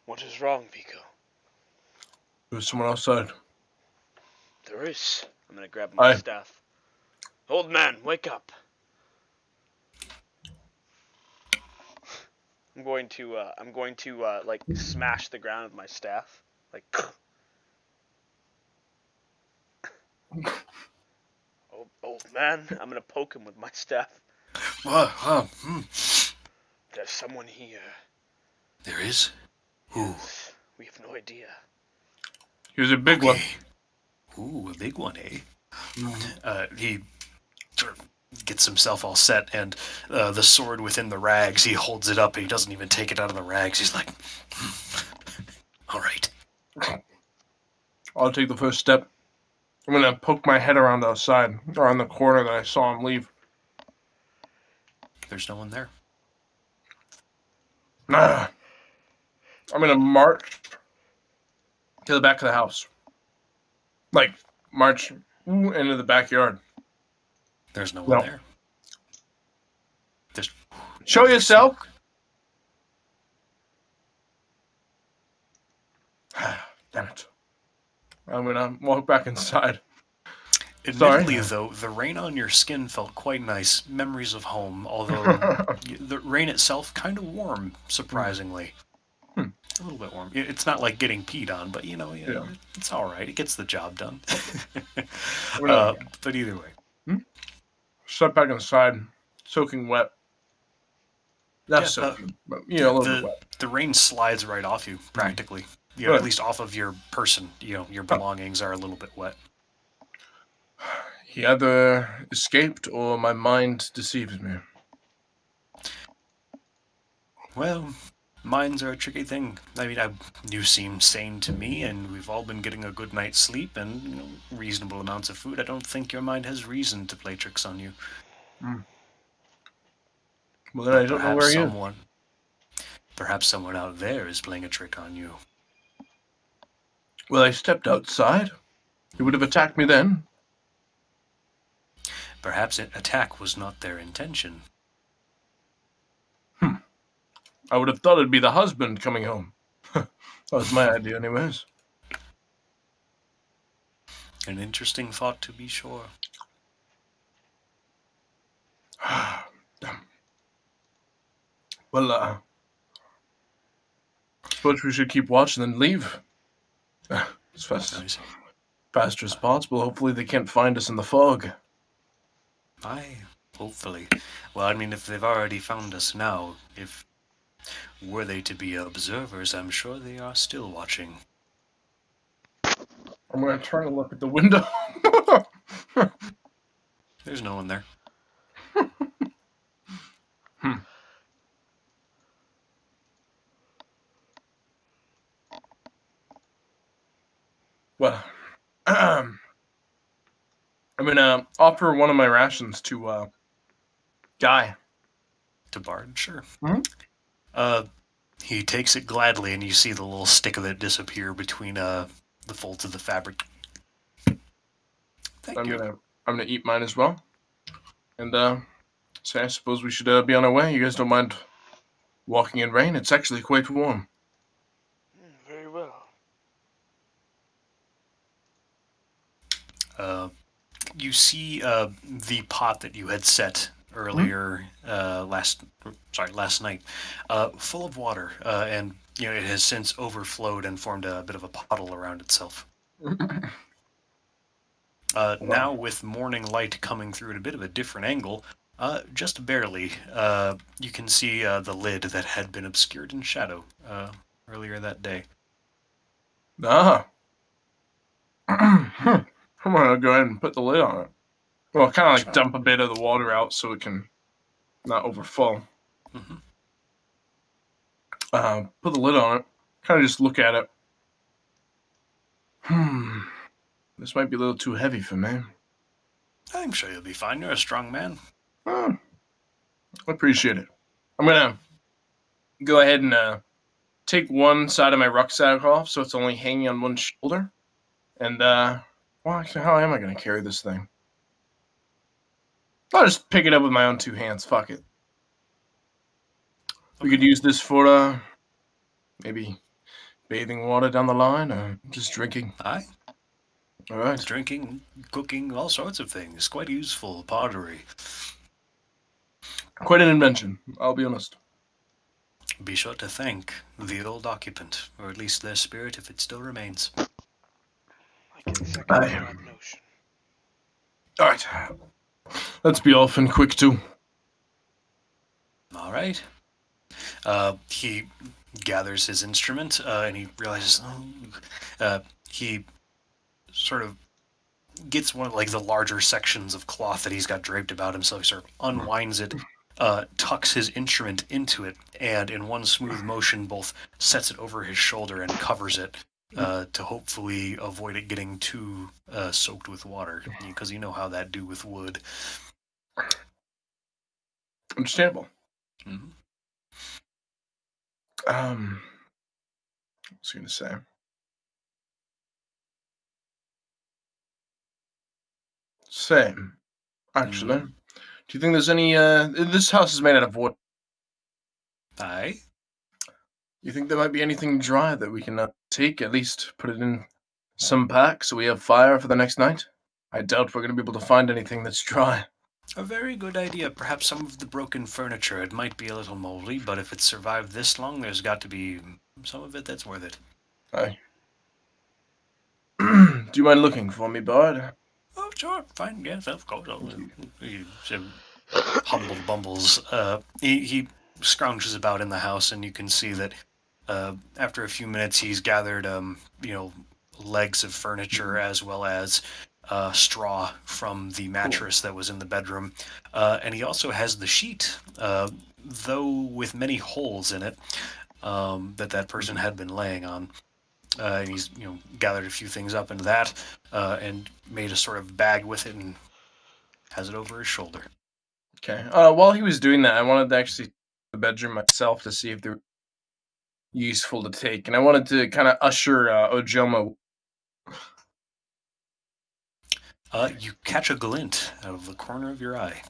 What is wrong, Vico?
There's someone outside.
There is. I'm gonna grab my
Hi.
staff. Old man, wake up! I'm going to like smash the ground with my staff, like. Old man, I'm gonna poke him with my staff.
Hmm.
There's someone here.
There is. Who?
Yes, we have no idea.
Here's a big
Okay.
one.
Ooh, a big one, eh?
Mhm.
He sort of gets himself all set, and the sword within the rags, he holds it up. He doesn't even take it out of the rags. He's like, all right.
I'll take the first step. I'm gonna poke my head around outside, around the corner that I saw him leave.
There's no one there.
I'm gonna march to the back of the house. Like, march into the backyard.
There's no one
No.
there. There's
Show yourself.
smoke.
Damn it. I'm gonna walk back inside. Sorry.
Admittedly, though, the rain on your skin felt quite nice. Memories of home, although the rain itself kind of warm, surprisingly.
Hmm.
A little bit warm. It's not like getting peed on, but
Yeah.
it's all right. It gets the job done.
I'm gonna
But either way,
step back inside, soaking wet. Not
yeah,
soaking, but a little bit
the
wet.
the rain slides right off you practically. At
Good.
least off of your person. Your
Huh.
belongings are a little bit wet.
He either escaped or my mind deceives me.
Well, minds are a tricky thing. I mean, you seem sane to me, and we've all been getting a good night's sleep and reasonable amounts of food. I don't think your mind has reason to play tricks on you.
Mm. Well, then I
But
don't know where he is.
perhaps someone out there is playing a trick on you.
Well, I stepped outside. He would have attacked me then.
Perhaps an attack was not their intention.
I would have thought it'd be the husband coming home. That was my idea, anyways.
An interesting thought, to be sure.
Well, suppose we should keep watch and then leave. It's fast.
Nice.
Faster as possible. Hopefully they can't find us in the fog.
Hopefully. Well, I mean, if they've already found us now, if were they to be observers, I'm sure they are still watching.
I'm gonna try to look at the window.
There's no one there.
Well, I'm gonna offer one of my rations to Guy.
To Bard, sure.
Mhm.
He takes it gladly, and you see the little stick of it disappear between the folds of the fabric. Thank you.
I'm gonna eat mine as well. And say I suppose we should be on our way. You guys don't mind walking in rain? It's actually quite warm.
Very well.
You see the pot that you had set earlier last night, full of water, and it has since overflowed and formed a bit of a puddle around itself. Now, with morning light coming through at a bit of a different angle, just barely, you can see the lid that had been obscured in shadow earlier that day.
Ah. I'm gonna go ahead and put the lid on it. Well, kind of like dump a bit of the water out so it can not overflow.
Mm-hmm.
Put the lid on it. Kind of just look at it. This might be a little too heavy for me.
I'm sure you'll be fine. You're a strong man.
I appreciate it. I'm gonna go ahead and take one side of my rucksack off so it's only hanging on one shoulder. And, well, actually, how am I gonna carry this thing? I'll just pick it up with my own two hands. Fuck it. We could use this for, maybe bathing water down the line or just drinking.
Aye.
All right.
Drinking, cooking, all sorts of things. Quite useful pottery.
Quite an invention, I'll be honest.
Be sure to thank the old occupant, or at least their spirit if it still remains.
I can second that notion.
All right. Let's be off and quick, too.
All right. He gathers his instrument, and he realizes he sort of gets one of like the larger sections of cloth that he's got draped about himself. He sort of unwinds it, tucks his instrument into it, and in one smooth motion both sets it over his shoulder and covers it to hopefully avoid it getting too soaked with water, because you know how that do with wood.
Understandable.
Mm-hmm.
What was I going to say? Same. Actually, do you think there's any, this house is made out of wood.
Aye.
You think there might be anything dry that we can take, at least put it in some pack so we have fire for the next night? I doubt we're going to be able to find anything that's dry.
A very good idea. Perhaps some of the broken furniture. It might be a little moldy, but if it's survived this long, there's got to be some of it that's worth it.
Aye. Do you mind looking for me, Bard?
Oh, sure. Fine. Yes, of course. He humble bumbles. He scrounges about in the house, and you can see that after a few minutes, he's gathered, legs of furniture as well as straw from the mattress that was in the bedroom, and he also has the sheet, though with many holes in it, that person had been laying on. And he's gathered a few things up into that, and made a sort of bag with it and has it over his shoulder.
Okay. While he was doing that, I wanted to actually see the bedroom myself to see if they're useful to take, and I wanted to kind of usher Ojoma.
You catch a glint out of the corner of your eye.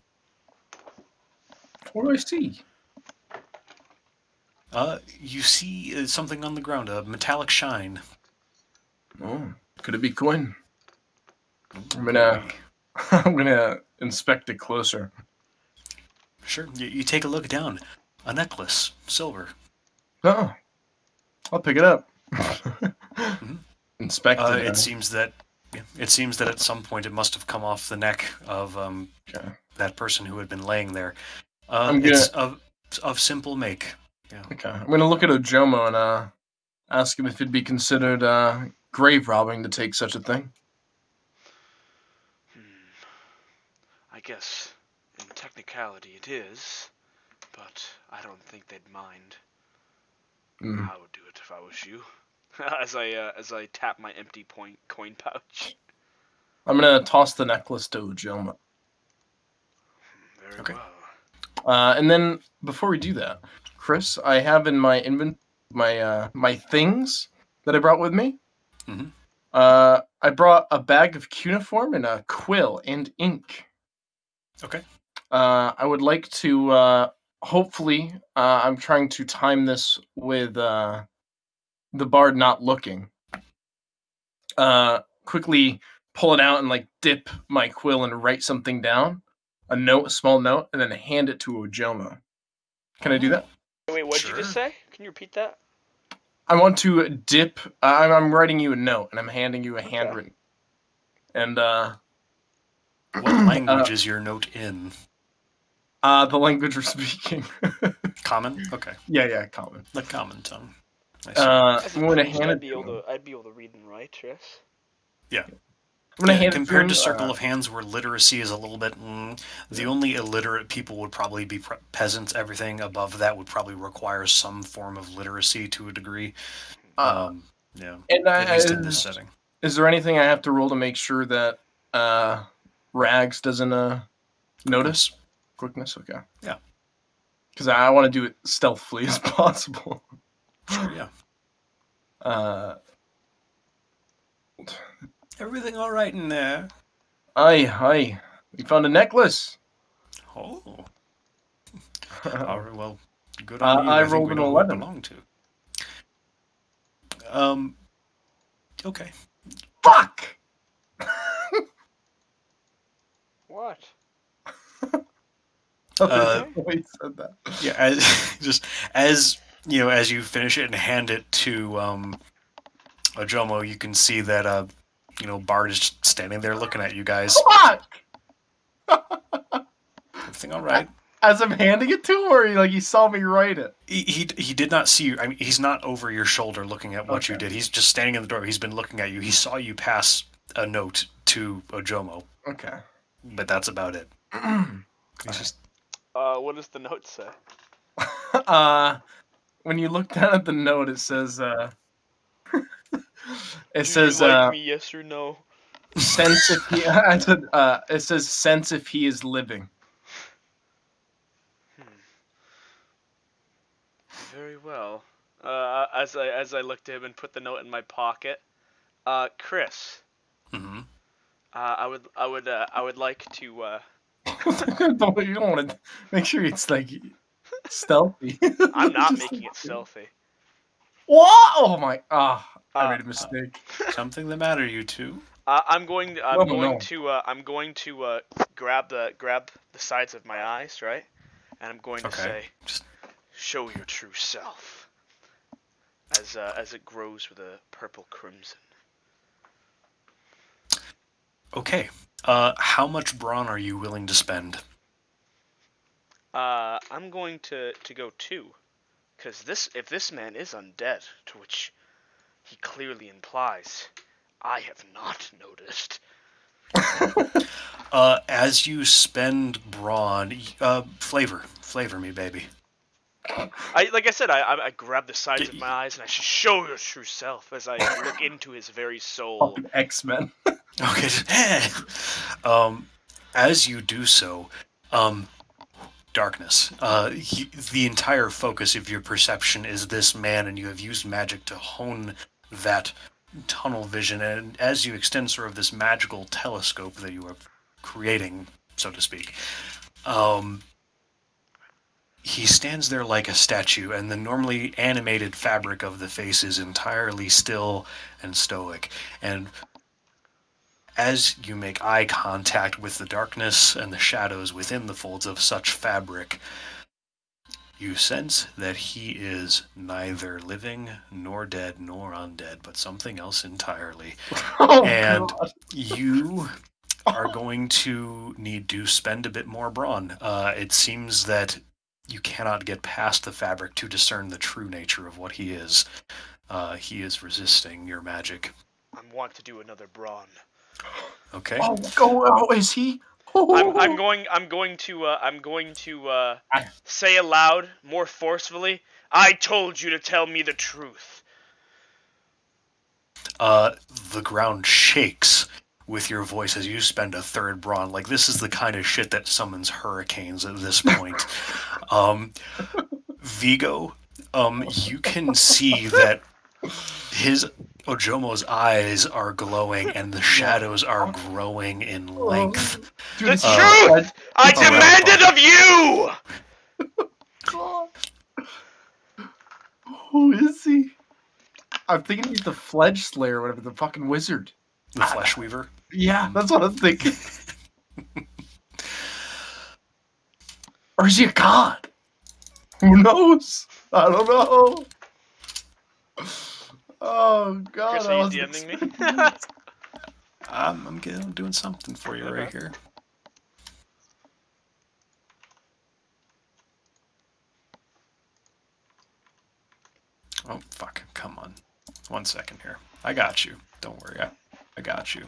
What do I see?
You see something on the ground, a metallic shine.
Oh, could it be coin? I'm gonna inspect it closer.
Sure. You take a look down. A necklace, silver.
Oh, I'll pick it up.
Mm-hmm.
Inspect it.
It seems that Yeah. It seems that at some point it must have come off the neck of
Okay.
that person who had been laying there.
I'm
It's
gonna
of simple make. Yeah.
okay. I'm gonna look at Ojomo and ask him if it'd be considered grave robbing to take such a thing.
Hmm. I guess in technicality it is, but I don't think they'd mind.
Mm.
I would do it if I was you. As I tap my empty point coin pouch.
I'm gonna toss the necklace to Ojomo.
Very
Okay.
well.
And then before we do that, Chris, I have in my my things that I brought with me.
Hmm.
I brought a bag of cuneiform and a quill and ink.
Okay.
I would like to hopefully I'm trying to time this with the bard not looking. Quickly pull it out and like dip my quill and write something down, a small note, and then hand it to Ojomo. Can I do that?
Wait, what did you just
Sure.
say? Can you repeat that?
I want to dip. I'm writing you a note and I'm handing you a
Okay.
handwritten. And
What language is your note in?
the language we're speaking.
Common? Okay.
Yeah, common.
The common tongue. I see.
As a
I'm going to
priest,
hand it to him.
I'd be able to read and write, yes.
Yeah.
I'm going to
Yeah,
hand it to
compared to
him.
Circle of Hands, where literacy is a little bit, the
Yeah.
only illiterate people would probably be peasants. Everything above that would probably require some form of literacy to a degree.
Uh,
Yeah,
and
at least in this setting.
is there anything I have to roll to make sure that Rags doesn't notice?
Quickness.
Quickness, okay.
Yeah.
Because I want to do it stealthily as possible.
Sure. Yeah.
Uh,
Everything all right in there?
Aye. We found a necklace.
Oh. All right, well, good on you.
I
I think
rolled
we
an
know who it
11.
belonged to. Okay.
Fuck!
What?
Uh,
The way you said that.
Yeah, as just as as you finish it and hand it to Ojomo, you can see that Bart is just standing there looking at you guys.
Fuck!
Everything all right?
As I'm handing it to him, or he saw me write it?
He did not see you. I mean, he's not over your shoulder looking at what you
Okay.
did. He's just standing in the door. He's been looking at you. He saw you pass a note to Ojomo,
Okay.
but that's about it. He's just
What does the note say?
When you look down at the note, it says
Do you like me, yes or no?
sense if he I said it says sense if he is living.
Very well. As I looked at him and put the note in my pocket, Chris,
Mhm.
I would like to.
You don't want to make sure it's like stealthy.
I'm not
Just
making it stealthy.
What? Oh my! I made a
Uh,
mistake.
Something the matter, you two?
I'm going. I'm
No,
going
no.
to. I'm going to grab the sides of my eyes, right? And I'm going to
Okay.
say,
Just
"Show your true self," as it grows with a purple crimson.
okay. How much brawn are you willing to spend?
I'm going to go 2, because if this man is undead, to which he clearly implies, I have not noticed.
As you spend brawn, flavor me, baby.
Like I said, I grab the sides of my eyes and I show your true self as I look into his very soul.
Fucking X-Men.
Okay. As you do so, darkness. The entire focus of your perception is this man, and you have used magic to hone that tunnel vision. And as you extend sort of this magical telescope that you are creating, so to speak, he stands there like a statue, and the normally animated fabric of the face is entirely still and stoic. And as you make eye contact with the darkness and the shadows within the folds of such fabric, You sense that he is neither living nor dead nor undead, but something else entirely.
Oh
And
god.
you are going to need to spend a bit more brawn. It seems that you cannot get past the fabric to discern the true nature of what he is. He is resisting your magic.
I want to do another brawn.
Okay.
Oh, go. Oh, is he? Oh.
I'm going to
I-
say aloud, more forcefully. I told you to tell me the truth.
The ground shakes with your voice as you spend a third brawn. Like, this is the kind of shit that summons hurricanes at this point. Vigo, you can see that his Ojomo's eyes are glowing and the shadows are growing in length.
Dude,
The
is he a
truth I
fledged-
demanded of you.
God. Who is he? I'm thinking he's the Fledge Slayer or whatever, the fucking wizard.
The Flesh Weaver.
Yeah, that's what I was thinking. Or is he a god? Who knows? I don't know. Oh god,
Chris,
I
are you
wasn't
DMing me?
expecting this.
I'm doing something for you right
Okay.
here. Oh, fuck. Come on. 1 second here. I got you. Don't worry. I got you.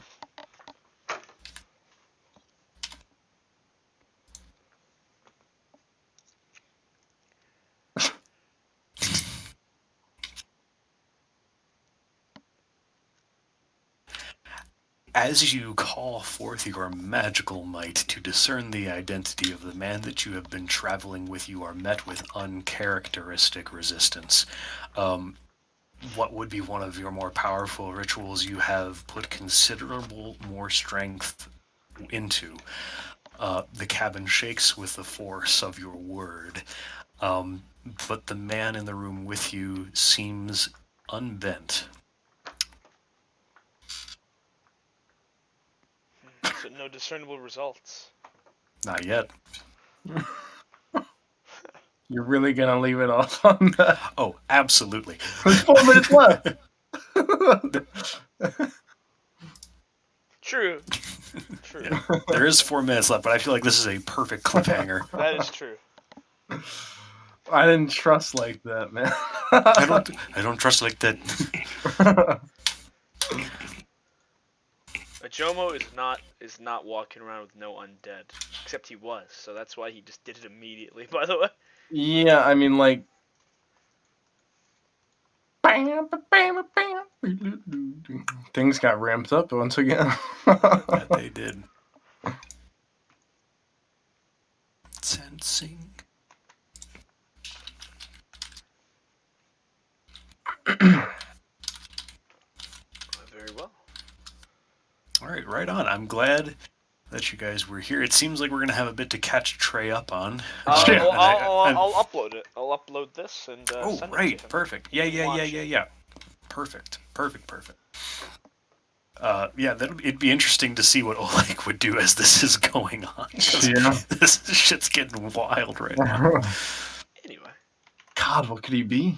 As you call forth your magical might to discern the identity of the man that you have been traveling with, you are met with uncharacteristic resistance. What would be one of your more powerful rituals you have put considerable more strength into. The cabin shakes with the force of your word, but the man in the room with you seems unbent.
So no discernible results.
Not yet.
You're really gonna leave it off on that?
Oh, absolutely.
There's 4 minutes left.
True. True.
Yeah, there is 4 minutes left, but I feel like this is a perfect cliffhanger.
That is true.
I didn't trust like that, man.
I don't trust like that.
Ajomo is not walking around with no undead, except he was. So that's why he just did it immediately. By the way.
Yeah, I mean, like. Things got ramped up once again.
That they did. Sensing.
Very well.
All right, right on. I'm glad that you guys were here. It seems like we're gonna have a bit to catch Trey up on.
Yeah.
I'll upload it. I'll upload this and
Oh,
send it
right,
to him.
perfect. Yeah. Perfect. Yeah, it'd be interesting to see what Oleg would do as this is going on. 'Cause
Yeah.
this shit's getting wild right now.
Anyway.
God, what could he be?